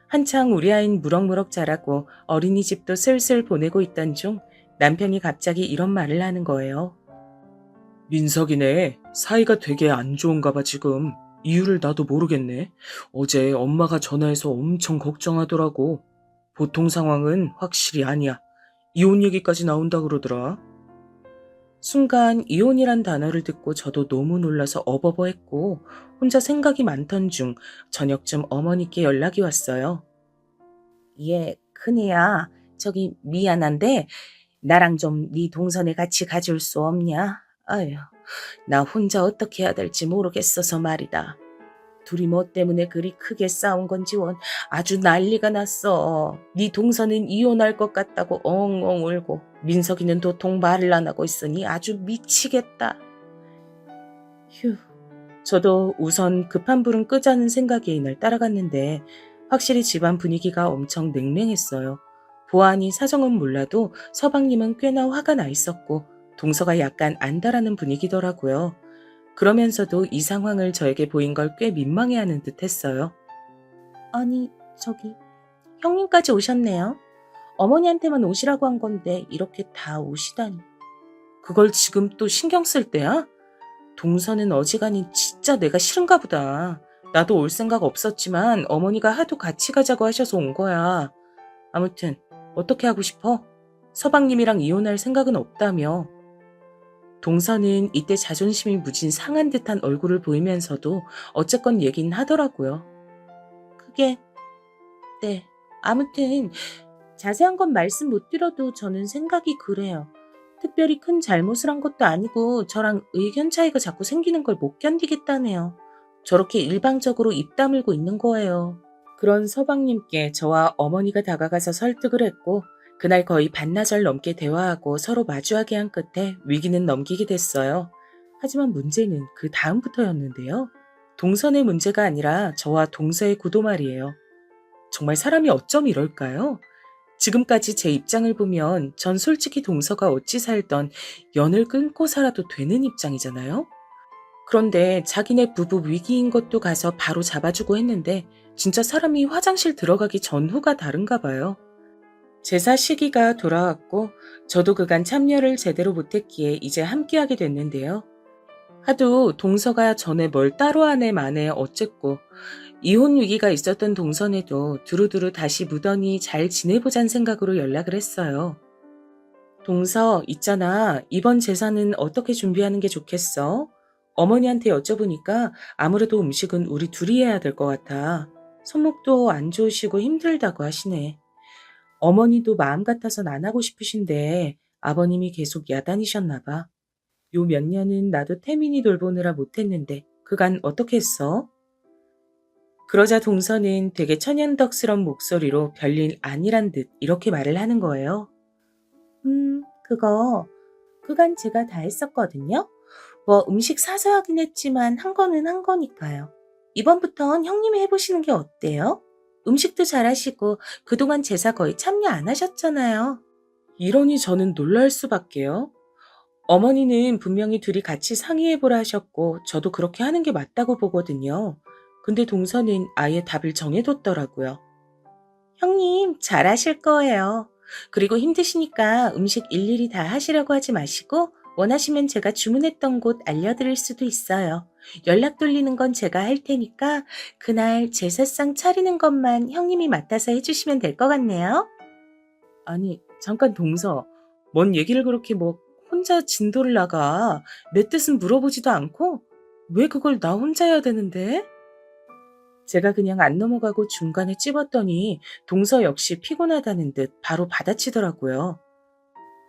한창 우리 아이는 무럭무럭 자라고 어린이집도 슬슬 보내고 있던 중 남편이 갑자기 이런 말을 하는 거예요. 민석이네. 사이가 되게 안 좋은가 봐 지금. 이유를 나도 모르겠네. 어제 엄마가 전화해서 엄청 걱정하더라고. 보통 상황은 확실히 아니야. 이혼 얘기까지 나온다 그러더라. 순간 이혼이란 단어를 듣고 저도 너무 놀라서 어버버했고 혼자 생각이 많던 중 저녁쯤 어머니께 연락이 왔어요. 예, 큰애야. 저기 미안한데 나랑 좀 네 동선에 같이 가줄 수 없냐? 아휴, 나 혼자 어떻게 해야 될지 모르겠어서 말이다. 둘이 뭐 때문에 그리 크게 싸운 건지 원 아주 난리가 났어. 네 동서는 이혼할 것 같다고 엉엉 울고 민석이는 도통 말을 안 하고 있으니 아주 미치겠다. 휴, 저도 우선 급한 불은 끄자는 생각에 이날 따라갔는데 확실히 집안 분위기가 엄청 냉랭했어요. 보아하니 사정은 몰라도 서방님은 꽤나 화가 나 있었고 동서가 약간 안달하는 분위기더라고요. 그러면서도 이 상황을 저에게 보인 걸 꽤 민망해하는 듯 했어요. 아니, 저기 형님까지 오셨네요. 어머니한테만 오시라고 한 건데 이렇게 다 오시다니. 그걸 지금 또 신경 쓸 때야? 동서는 어지간히 진짜 내가 싫은가 보다. 나도 올 생각 없었지만 어머니가 하도 같이 가자고 하셔서 온 거야. 아무튼 어떻게 하고 싶어? 서방님이랑 이혼할 생각은 없다며. 동서는 이때 자존심이 무진 상한 듯한 얼굴을 보이면서도 어쨌건 얘기는 하더라고요. 그게 네, 아무튼 자세한 건 말씀 못 드려도 저는 생각이 그래요. 특별히 큰 잘못을 한 것도 아니고 저랑 의견 차이가 자꾸 생기는 걸 못 견디겠다네요. 저렇게 일방적으로 입 다물고 있는 거예요. 그런 서방님께 저와 어머니가 다가가서 설득을 했고 그날 거의 반나절 넘게 대화하고 서로 마주하게 한 끝에 위기는 넘기게 됐어요. 하지만 문제는 그 다음부터였는데요. 동선의 문제가 아니라 저와 동서의 구도 말이에요. 정말 사람이 어쩜 이럴까요? 지금까지 제 입장을 보면 전 솔직히 동서가 어찌 살던 연을 끊고 살아도 되는 입장이잖아요. 그런데 자기네 부부 위기인 것도 가서 바로 잡아주고 했는데 진짜 사람이 화장실 들어가기 전후가 다른가 봐요. 제사 시기가 돌아왔고 저도 그간 참여를 제대로 못했기에 이제 함께하게 됐는데요. 하도 동서가 전에 뭘 따로 하네 마네 어쨌고 이혼 위기가 있었던 동선에도 두루두루 다시 무던히 잘 지내보잔 생각으로 연락을 했어요. 동서, 있잖아. 이번 제사는 어떻게 준비하는 게 좋겠어? 어머니한테 여쭤보니까 아무래도 음식은 우리 둘이 해야 될 것 같아. 손목도 안 좋으시고 힘들다고 하시네. 어머니도 마음 같아선 안 하고 싶으신데 아버님이 계속 야단이셨나 봐. 요 몇 년은 나도 태민이 돌보느라 못했는데 그간 어떻게 했어? 그러자 동서는 되게 천연덕스런 목소리로 별일 아니란 듯 이렇게 말을 하는 거예요. 그간 제가 다 했었거든요. 뭐 음식 사서 하긴 했지만 한 거는 한 거니까요. 이번부턴 형님이 해보시는 게 어때요? 음식도 잘하시고 그동안 제사 거의 참여 안 하셨잖아요. 이러니 저는 놀랄 수밖에요. 어머니는 분명히 둘이 같이 상의해보라 하셨고 저도 그렇게 하는 게 맞다고 보거든요. 근데 동서는 아예 답을 정해뒀더라고요. 형님, 잘하실 거예요. 그리고 힘드시니까 음식 일일이 다 하시려고 하지 마시고 원하시면 제가 주문했던 곳 알려드릴 수도 있어요. 연락 돌리는 건 제가 할 테니까 그날 제사상 차리는 것만 형님이 맡아서 해주시면 될 것 같네요. 아니, 잠깐 동서. 뭔 얘기를 그렇게 뭐 혼자 진도를 나가. 내 뜻은 물어보지도 않고 왜 그걸 나 혼자 해야 되는데? 제가 그냥 안 넘어가고 중간에 찝었더니 동서 역시 피곤하다는 듯 바로 받아치더라고요.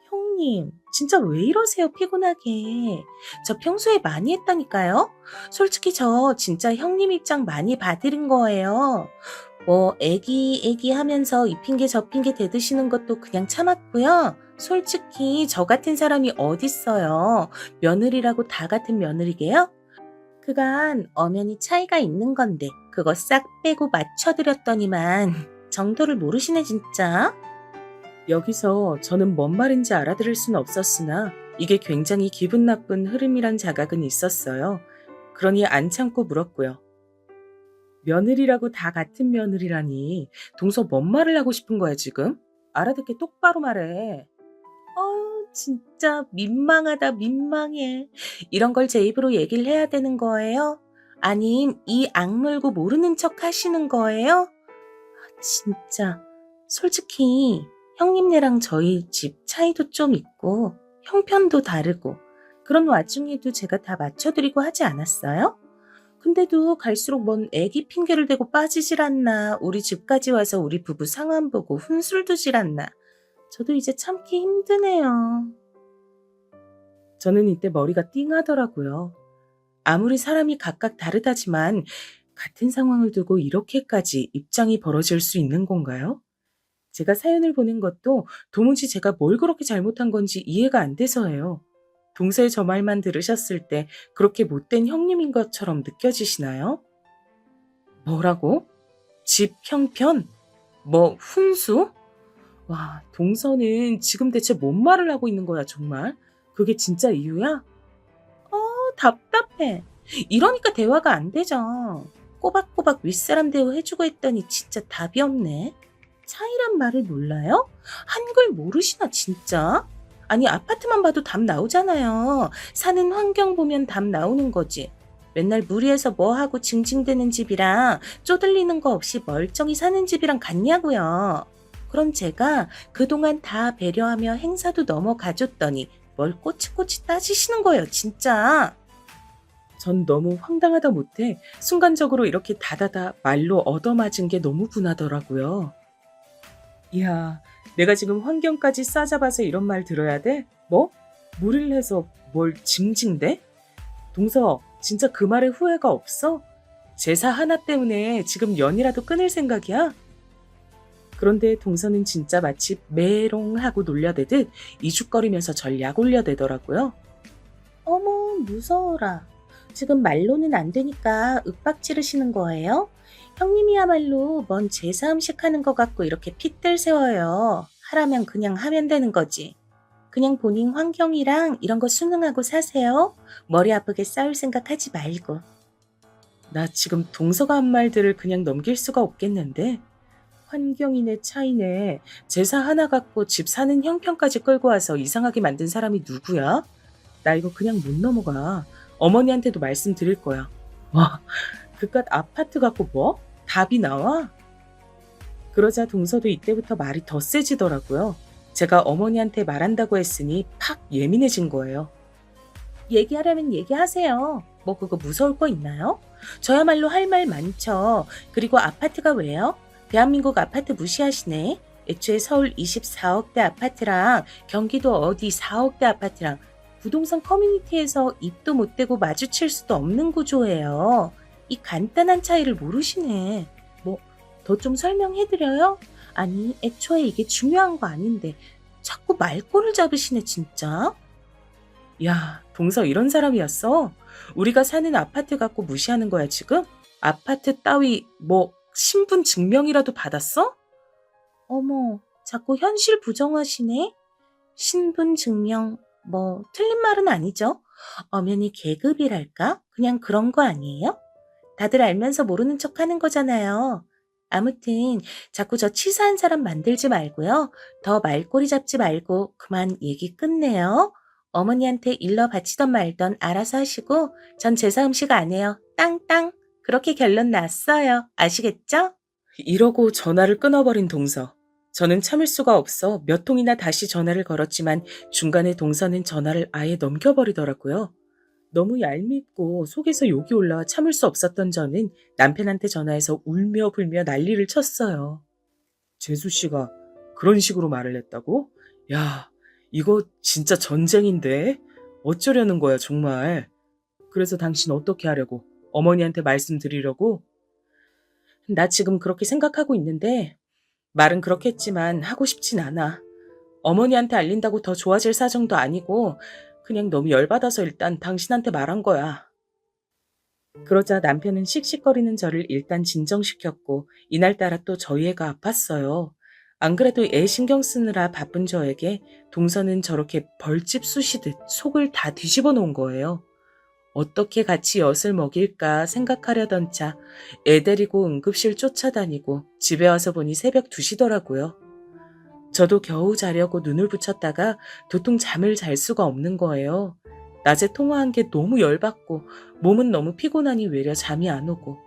형님, 진짜 왜 이러세요, 피곤하게. 저 평소에 많이 했다니까요? 솔직히 저 진짜 형님 입장 많이 봐드린 거예요. 뭐 애기 하면서 이 핑계 저 핑계 대드시는 것도 그냥 참았고요. 솔직히 저 같은 사람이 어딨어요. 며느리라고 다 같은 며느리게요? 그간 엄연히 차이가 있는 건데 그거 싹 빼고 맞춰드렸더니만 정도를 모르시네 진짜. 여기서 저는 뭔 말인지 알아들을 수는 없었으나 이게 굉장히 기분 나쁜 흐름이란 자각은 있었어요. 그러니 안 참고 물었고요. 며느리라고 다 같은 며느리라니 동서 뭔 말을 하고 싶은 거야 지금? 알아듣게 똑바로 말해. 진짜 민망하다 민망해. 이런 걸 제 입으로 얘기를 해야 되는 거예요? 아님 이 악물고 모르는 척 하시는 거예요? 진짜 솔직히 형님네랑 저희 집 차이도 좀 있고 형편도 다르고 그런 와중에도 제가 다 맞춰드리고 하지 않았어요? 근데도 갈수록 뭔 애기 핑계를 대고 빠지질 않나 우리 집까지 와서 우리 부부 상황 보고 훈술 두질 않나 저도 이제 참기 힘드네요. 저는 이때 머리가 띵하더라고요. 아무리 사람이 각각 다르다지만 같은 상황을 두고 이렇게까지 입장이 벌어질 수 있는 건가요? 제가 사연을 보낸 것도 도무지 제가 뭘 그렇게 잘못한 건지 이해가 안 돼서예요. 동서의 저 말만 들으셨을 때 그렇게 못된 형님인 것처럼 느껴지시나요? 뭐라고? 집 형편? 뭐 훈수? 와, 동서는 지금 대체 뭔 말을 하고 있는 거야 정말? 그게 진짜 이유야? 답답해. 이러니까 대화가 안 되죠. 꼬박꼬박 윗사람 대우 해주고 했더니 진짜 답이 없네. 차이란 말을 몰라요? 한글 모르시나 진짜? 아니 아파트만 봐도 답 나오잖아요. 사는 환경 보면 답 나오는 거지. 맨날 무리해서 뭐 하고 징징대는 집이랑 쪼들리는 거 없이 멀쩡히 사는 집이랑 같냐고요. 그럼 제가 그동안 다 배려하며 행사도 넘어가줬더니 뭘 꼬치꼬치 따지시는 거예요 진짜. 전 너무 황당하다 못해 순간적으로 이렇게 다다다 말로 얻어맞은 게 너무 분하더라고요. 이야, 내가 지금 환경까지 싸잡아서 이런 말 들어야 돼? 뭐? 무리를 해서 뭘 징징대? 동서, 진짜 그 말에 후회가 없어? 제사 하나 때문에 지금 연이라도 끊을 생각이야? 그런데 동서는 진짜 마치 메롱하고 놀려대듯 이죽거리면서 절 약 올려대더라고요. 어머, 무서워라. 지금 말로는 안 되니까 윽박 지르시는 거예요? 형님이야말로 뭔 제사 음식 하는 것 같고 이렇게 핏들 세워요. 하라면 그냥 하면 되는 거지. 그냥 본인 환경이랑 이런 거 순응하고 사세요. 머리 아프게 싸울 생각 하지 말고. 나 지금 동서가 한 말들을 그냥 넘길 수가 없겠는데. 환경인의 차이네. 제사 하나 갖고 집 사는 형편까지 끌고 와서 이상하게 만든 사람이 누구야? 나 이거 그냥 못 넘어가. 어머니한테도 말씀드릴 거야. 와, 그깟 아파트 갖고 뭐? 답이 나와? 그러자 동서도 이때부터 말이 더 세지더라고요. 제가 어머니한테 말한다고 했으니 팍 예민해진 거예요. 얘기하려면 얘기하세요. 뭐 그거 무서울 거 있나요? 저야말로 할 말 많죠. 그리고 아파트가 왜요? 대한민국 아파트 무시하시네. 애초에 서울 24억대 아파트랑 경기도 어디 4억대 아파트랑 부동산 커뮤니티에서 입도 못 대고 마주칠 수도 없는 구조예요. 이 간단한 차이를 모르시네. 뭐 더 좀 설명해드려요? 아니 애초에 이게 중요한 거 아닌데 자꾸 말꼬를 잡으시네 진짜. 야, 동서 이런 사람이었어? 우리가 사는 아파트 갖고 무시하는 거야, 지금? 아파트 따위, 뭐, 신분 증명이라도 받았어? 어머, 자꾸 현실 부정하시네? 신분 증명, 뭐, 틀린 말은 아니죠? 엄연히 계급이랄까? 그냥 그런 거 아니에요? 다들 알면서 모르는 척 하는 거잖아요. 아무튼, 자꾸 저 치사한 사람 만들지 말고요. 더 말꼬리 잡지 말고 그만 얘기 끝내요. 어머니한테 일러 바치던 말던 알아서 하시고 전 제사 음식 안 해요. 땅땅. 그렇게 결론 났어요. 아시겠죠? 이러고 전화를 끊어버린 동서. 저는 참을 수가 없어 몇 통이나 다시 전화를 걸었지만 중간에 동서는 전화를 아예 넘겨버리더라고요. 너무 얄밉고 속에서 욕이 올라와 참을 수 없었던 저는 남편한테 전화해서 울며 불며 난리를 쳤어요. 재수 씨가 그런 식으로 말을 했다고? 야, 이거 진짜 전쟁인데? 어쩌려는 거야, 정말. 그래서 당신 어떻게 하려고? 어머니한테 말씀드리려고? 나 지금 그렇게 생각하고 있는데, 말은 그렇게 했지만 하고 싶진 않아. 어머니한테 알린다고 더 좋아질 사정도 아니고, 그냥 너무 열받아서 일단 당신한테 말한 거야. 그러자 남편은 씩씩거리는 저를 일단 진정시켰고, 이날따라 또 저희 애가 아팠어요. 안 그래도 애 신경 쓰느라 바쁜 저에게 동서는 저렇게 벌집 쑤시듯 속을 다 뒤집어 놓은 거예요. 어떻게 같이 엿을 먹일까 생각하려던 차 애 데리고 응급실 쫓아다니고 집에 와서 보니 새벽 2시더라고요. 저도 겨우 자려고 눈을 붙였다가 도통 잠을 잘 수가 없는 거예요. 낮에 통화한 게 너무 열받고 몸은 너무 피곤하니 외려 잠이 안 오고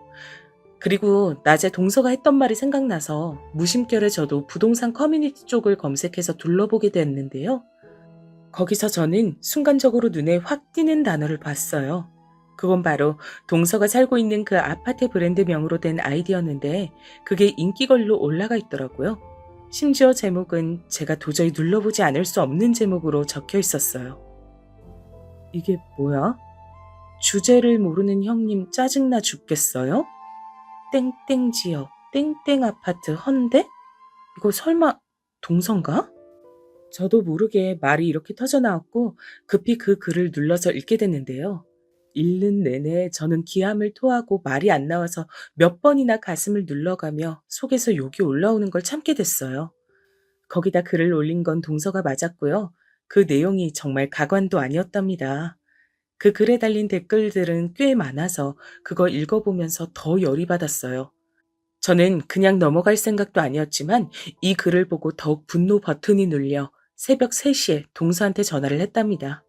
그리고 낮에 동서가 했던 말이 생각나서 무심결에 저도 부동산 커뮤니티 쪽을 검색해서 둘러보게 됐는데요. 거기서 저는 순간적으로 눈에 확 띄는 단어를 봤어요. 그건 바로 동서가 살고 있는 그 아파트 브랜드명으로 된 아이디였는데 그게 인기걸로 올라가 있더라고요. 심지어 제목은 제가 도저히 눌러보지 않을 수 없는 제목으로 적혀 있었어요. 이게 뭐야? 주제를 모르는 형님 짜증나 죽겠어요? 땡땡 지역, 땡땡 아파트 헌데? 이거 설마 동서인가? 저도 모르게 말이 이렇게 터져나왔고 급히 그 글을 눌러서 읽게 됐는데요. 읽는 내내 저는 기함을 토하고 말이 안 나와서 몇 번이나 가슴을 눌러가며 속에서 욕이 올라오는 걸 참게 됐어요. 거기다 글을 올린 건 동서가 맞았고요. 그 내용이 정말 가관도 아니었답니다. 그 글에 달린 댓글들은 꽤 많아서 그거 읽어보면서 더 열이 받았어요. 저는 그냥 넘어갈 생각도 아니었지만 이 글을 보고 더욱 분노 버튼이 눌려 새벽 3시에 동서한테 전화를 했답니다.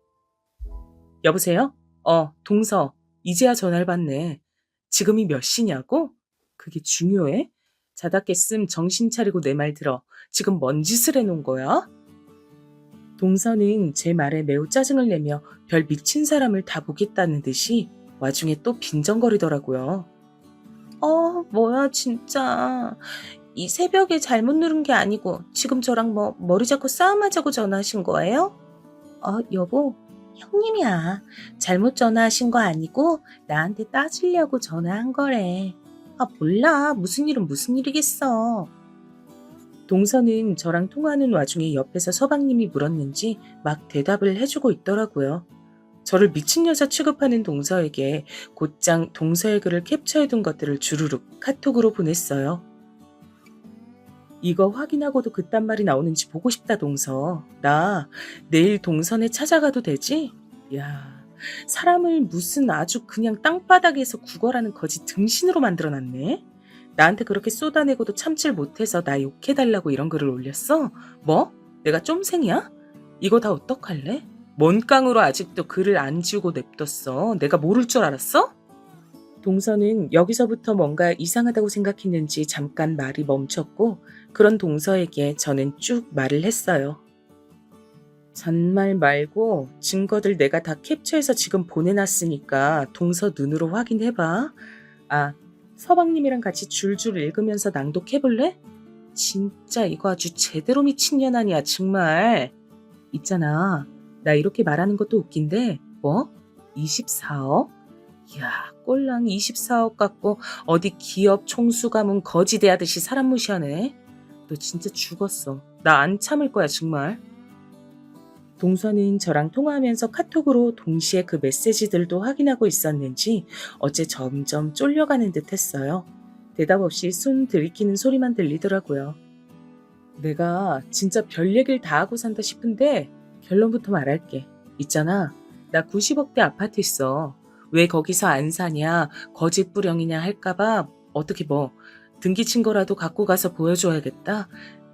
여보세요? 동서. 이제야 전화를 받네. 지금이 몇 시냐고? 그게 중요해? 자다 깼음 정신 차리고 내 말 들어. 지금 뭔 짓을 해놓은 거야? 동서는 제 말에 매우 짜증을 내며 별 미친 사람을 다 보겠다는 듯이 와중에 또 빈정거리더라고요. 뭐야 진짜. 이 새벽에 잘못 누른 게 아니고 지금 저랑 뭐 머리 잡고 싸움하자고 전화하신 거예요? 여보, 형님이야. 잘못 전화하신 거 아니고 나한테 따지려고 전화한 거래. 몰라. 무슨 일은 무슨 일이겠어. 동서는 저랑 통화하는 와중에 옆에서 서방님이 물었는지 막 대답을 해주고 있더라고요. 저를 미친 여자 취급하는 동서에게 곧장 동서의 글을 캡처해둔 것들을 주르륵 카톡으로 보냈어요. 이거 확인하고도 그딴 말이 나오는지 보고 싶다 동서. 나 내일 동선에 찾아가도 되지? 야, 사람을 무슨 아주 그냥 땅바닥에서 구걸하는 거지 등신으로 만들어놨네. 나한테 그렇게 쏟아내고도 참질 못해서 나 욕해달라고 이런 글을 올렸어? 뭐? 내가 쫌생이야? 이거 다 어떡할래? 뭔 깡으로 아직도 글을 안 지우고 냅뒀어? 내가 모를 줄 알았어? 동서는 여기서부터 뭔가 이상하다고 생각했는지 잠깐 말이 멈췄고 그런 동서에게 저는 쭉 말을 했어요. 잔말 말고 증거들 내가 다 캡처해서 지금 보내놨으니까 동서 눈으로 확인해봐. 아, 서방님이랑 같이 줄줄 읽으면서 낭독해볼래? 진짜 이거 아주 제대로 미친년 아니야 정말. 있잖아, 나 이렇게 말하는 것도 웃긴데 뭐? 24억? 이야, 꼴랑 24억 갖고 어디 기업 총수 가문 거지대하듯이 사람 무시하네. 너 진짜 죽었어. 나 안 참을 거야 정말. 동서는 저랑 통화하면서 카톡으로 동시에 그 메시지들도 확인하고 있었는지 어째 점점 쫄려가는 듯 했어요. 대답 없이 숨 들이키는 소리만 들리더라고요. 내가 진짜 별 얘기를 다 하고 산다 싶은데 결론부터 말할게. 있잖아, 나 90억대 아파트 있어. 왜 거기서 안 사냐, 거짓부령이냐 할까봐 어떻게 뭐 등기 친거라도 갖고 가서 보여줘야겠다.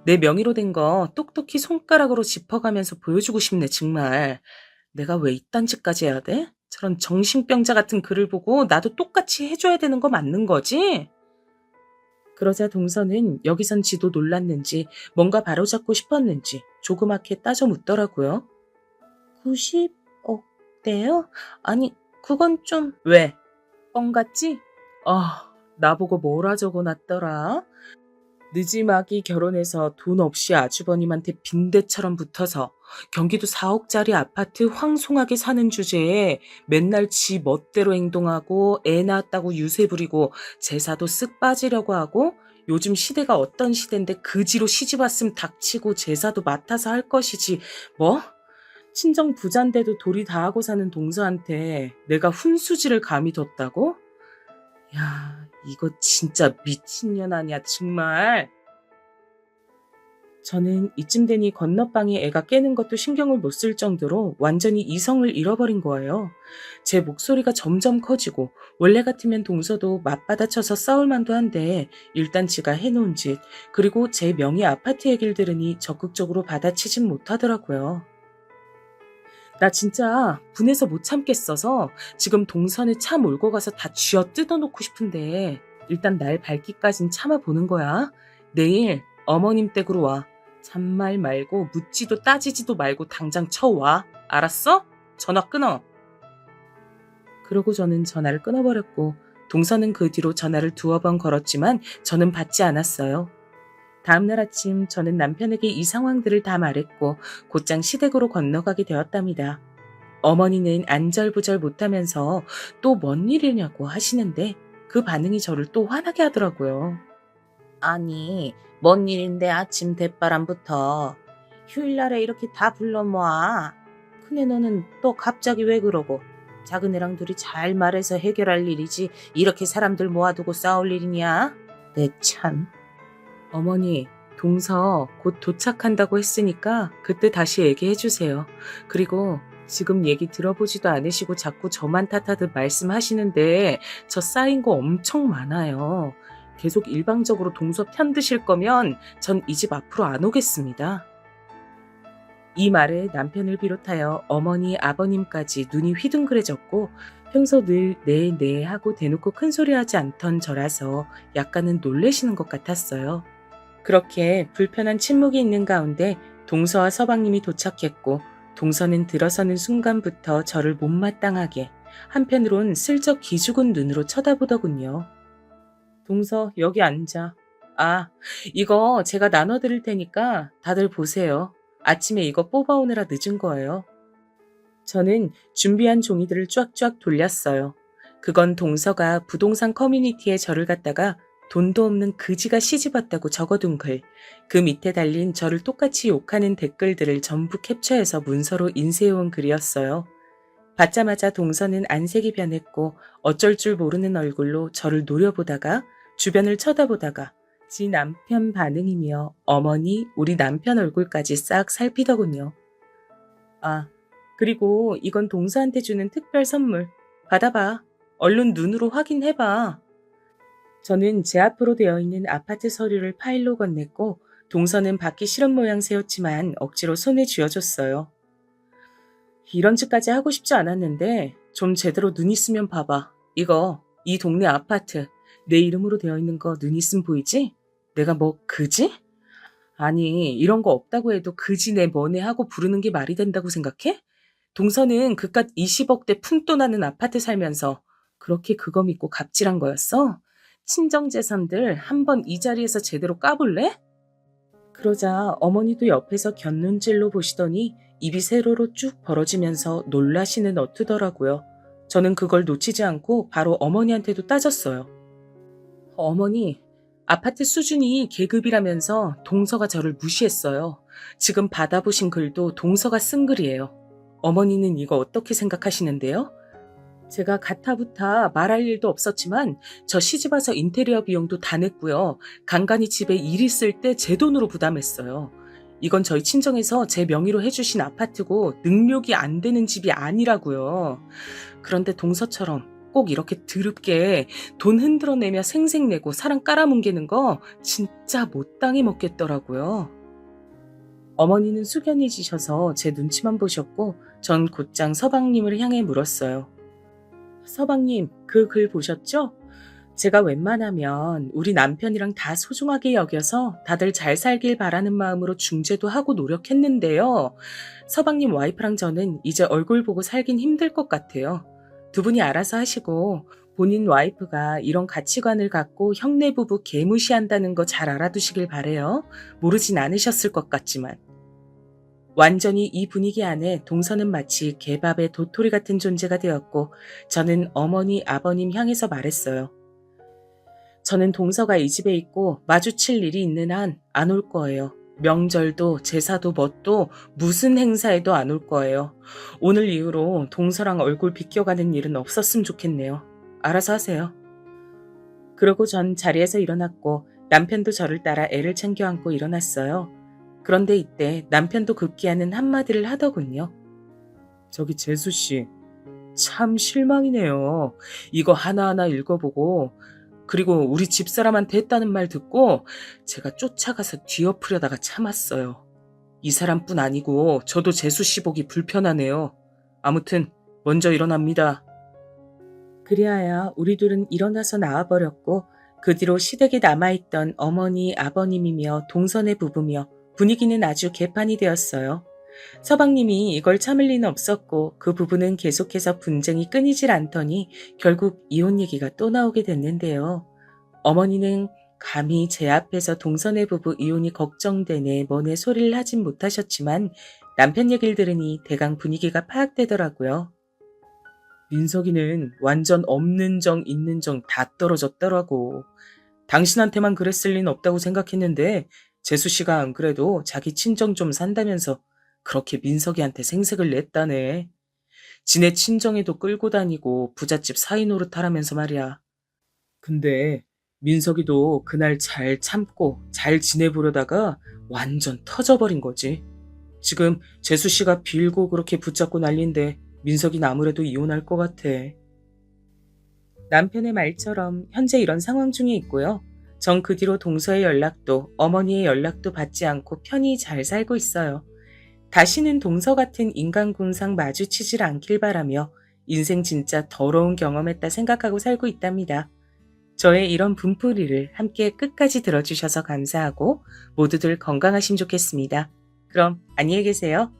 내 명의로 된 거 똑똑히 손가락으로 짚어가면서 보여주고 싶네 정말. 내가 왜 이딴 짓까지 해야 돼? 저런 정신병자 같은 글을 보고 나도 똑같이 해줘야 되는 거 맞는 거지? 그러자 동서는 여기선 지도 놀랐는지 뭔가 바로잡고 싶었는지 조그맣게 따져 묻더라고요. 90억대요? 아니, 그건 좀... 왜? 뻥 같지? 아, 나보고 뭐라 적어놨더라? 느지막이 결혼해서 돈 없이 아주버님한테 빈대처럼 붙어서 경기도 4억짜리 아파트 황송하게 사는 주제에 맨날 지 멋대로 행동하고 애 낳았다고 유세 부리고 제사도 쓱 빠지려고 하고 요즘 시대가 어떤 시대인데 그지로 시집 왔음 닥치고 제사도 맡아서 할 것이지 뭐? 친정 부잔데도 도리 다 하고 사는 동서한테 내가 훈수지를 감히 뒀다고? 야, 이거 진짜 미친년 아니야 정말. 저는 이쯤 되니 건너방에 애가 깨는 것도 신경을 못 쓸 정도로 완전히 이성을 잃어버린 거예요. 제 목소리가 점점 커지고 원래 같으면 동서도 맞받아쳐서 싸울 만도 한데 일단 지가 해놓은 짓 그리고 제 명의 아파트 얘기를 들으니 적극적으로 받아치진 못하더라고요. 나 진짜 분해서 못 참겠어서 지금 동선에 차 몰고 가서 다 쥐어 뜯어놓고 싶은데 일단 날 밝기까진 참아보는 거야. 내일 어머님 댁으로 와. 잔말 말고 묻지도 따지지도 말고 당장 쳐와. 알았어? 전화 끊어. 그러고 저는 전화를 끊어버렸고 동선은 그 뒤로 전화를 두어 번 걸었지만 저는 받지 않았어요. 다음날 아침 저는 남편에게 이 상황들을 다 말했고 곧장 시댁으로 건너가게 되었답니다. 어머니는 안절부절 못하면서 또 뭔 일이냐고 하시는데 그 반응이 저를 또 화나게 하더라고요. 아니, 뭔 일인데 아침 대바람부터 휴일날에 이렇게 다 불러 모아. 근데 너는 또 갑자기 왜 그러고 작은 애랑 둘이 잘 말해서 해결할 일이지 이렇게 사람들 모아두고 싸울 일이냐? 내 참. 어머니, 동서 곧 도착한다고 했으니까 그때 다시 얘기해 주세요. 그리고 지금 얘기 들어보지도 않으시고 자꾸 저만 탓하듯 말씀하시는데 저 쌓인 거 엄청 많아요. 계속 일방적으로 동서 편드실 거면 전 이 집 앞으로 안 오겠습니다. 이 말에 남편을 비롯하여 어머니, 아버님까지 눈이 휘둥그레졌고 평소 늘 네 하고 대놓고 큰소리하지 않던 저라서 약간은 놀래시는 것 같았어요. 그렇게 불편한 침묵이 있는 가운데 동서와 서방님이 도착했고 동서는 들어서는 순간부터 저를 못마땅하게 한편으론 슬쩍 기죽은 눈으로 쳐다보더군요. 동서, 여기 앉아. 아, 이거 제가 나눠드릴 테니까 다들 보세요. 아침에 이거 뽑아오느라 늦은 거예요. 저는 준비한 종이들을 쫙쫙 돌렸어요. 그건 동서가 부동산 커뮤니티에 저를 갖다가 돈도 없는 그지가 시집왔다고 적어둔 글, 그 밑에 달린 저를 똑같이 욕하는 댓글들을 전부 캡처해서 문서로 인쇄해온 글이었어요. 받자마자 동서는 안색이 변했고 어쩔 줄 모르는 얼굴로 저를 노려보다가 주변을 쳐다보다가 지 남편 반응이며 어머니, 우리 남편 얼굴까지 싹 살피더군요. 아, 그리고 이건 동서한테 주는 특별 선물. 받아봐. 얼른 눈으로 확인해봐. 저는 제 앞으로 되어 있는 아파트 서류를 파일로 건넸고 동서는 받기 싫은 모양새였지만 억지로 손에 쥐어줬어요. 이런 짓까지 하고 싶지 않았는데 좀 제대로 눈 있으면 봐봐. 이거 이 동네 아파트 내 이름으로 되어 있는 거 눈 있으면 보이지? 내가 뭐 그지? 아니 이런 거 없다고 해도 그지네 뭐네 하고 부르는 게 말이 된다고 생각해? 동서는 그깟 20억대 푼돈 나는 아파트 살면서 그렇게 그거 믿고 갑질한 거였어? 친정재산들 한번 이 자리에서 제대로 까볼래? 그러자 어머니도 옆에서 곁눈질로 보시더니 입이 세로로 쭉 벌어지면서 놀라시는 어투더라고요. 저는 그걸 놓치지 않고 바로 어머니한테도 따졌어요. 어머니, 아파트 수준이 계급이라면서 동서가 저를 무시했어요. 지금 받아보신 글도 동서가 쓴 글이에요. 어머니는 이거 어떻게 생각하시는데요? 제가 가타부타 말할 일도 없었지만 저 시집와서 인테리어 비용도 다 냈고요. 간간히 집에 일 있을 때 제 돈으로 부담했어요. 이건 저희 친정에서 제 명의로 해주신 아파트고 능력이 안 되는 집이 아니라고요. 그런데 동서처럼 꼭 이렇게 드럽게 돈 흔들어내며 생색내고 사람 깔아뭉개는 거 진짜 못당해 먹겠더라고요. 어머니는 숙연히 지셔서 제 눈치만 보셨고 전 곧장 서방님을 향해 물었어요. 서방님, 그 글 보셨죠? 제가 웬만하면 우리 남편이랑 다 소중하게 여겨서 다들 잘 살길 바라는 마음으로 중재도 하고 노력했는데요. 서방님 와이프랑 저는 이제 얼굴 보고 살긴 힘들 것 같아요. 두 분이 알아서 하시고 본인 와이프가 이런 가치관을 갖고 형네 부부 개무시한다는 거 잘 알아두시길 바래요. 모르진 않으셨을 것 같지만. 완전히 이 분위기 안에 동서는 마치 개밥의 도토리 같은 존재가 되었고 저는 어머니, 아버님 향해서 말했어요. 저는 동서가 이 집에 있고 마주칠 일이 있는 한 안 올 거예요. 명절도 제사도 뭣도 무슨 행사에도 안 올 거예요. 오늘 이후로 동서랑 얼굴 비껴가는 일은 없었으면 좋겠네요. 알아서 하세요. 그러고 전 자리에서 일어났고 남편도 저를 따라 애를 챙겨 안고 일어났어요. 그런데 이때 남편도 급기야는 한마디를 하더군요. 저기 재수씨, 참 실망이네요. 이거 하나하나 읽어보고 그리고 우리 집사람한테 했다는 말 듣고 제가 쫓아가서 뒤엎으려다가 참았어요. 이 사람뿐 아니고 저도 재수씨 보기 불편하네요. 아무튼 먼저 일어납니다. 그리하여 우리 둘은 일어나서 나와버렸고 그 뒤로 시댁에 남아있던 어머니, 아버님이며 동선의 부부며 분위기는 아주 개판이 되었어요. 서방님이 이걸 참을 리는 없었고 그 부부는 계속해서 분쟁이 끊이질 않더니 결국 이혼 얘기가 또 나오게 됐는데요. 어머니는 감히 제 앞에서 동선의 부부 이혼이 걱정되네 뭐네 소리를 하진 못하셨지만 남편 얘기를 들으니 대강 분위기가 파악되더라고요. 민석이는 완전 없는 정 있는 정 다 떨어졌더라고. 당신한테만 그랬을 리는 없다고 생각했는데 재수씨가 안 그래도 자기 친정 좀 산다면서 그렇게 민석이한테 생색을 냈다네. 지네 친정에도 끌고 다니고 부잣집 사위 노릇하라면서 말이야. 근데 민석이도 그날 잘 참고 잘 지내보려다가 완전 터져버린 거지. 지금 재수씨가 빌고 그렇게 붙잡고 난린데 민석이는 아무래도 이혼할 것 같아. 남편의 말처럼 현재 이런 상황 중에 있고요. 전 그 뒤로 동서의 연락도 어머니의 연락도 받지 않고 편히 잘 살고 있어요. 다시는 동서 같은 인간군상 마주치질 않길 바라며 인생 진짜 더러운 경험했다 생각하고 살고 있답니다. 저의 이런 분풀이를 함께 끝까지 들어주셔서 감사하고 모두들 건강하시면 좋겠습니다. 그럼 안녕히 계세요.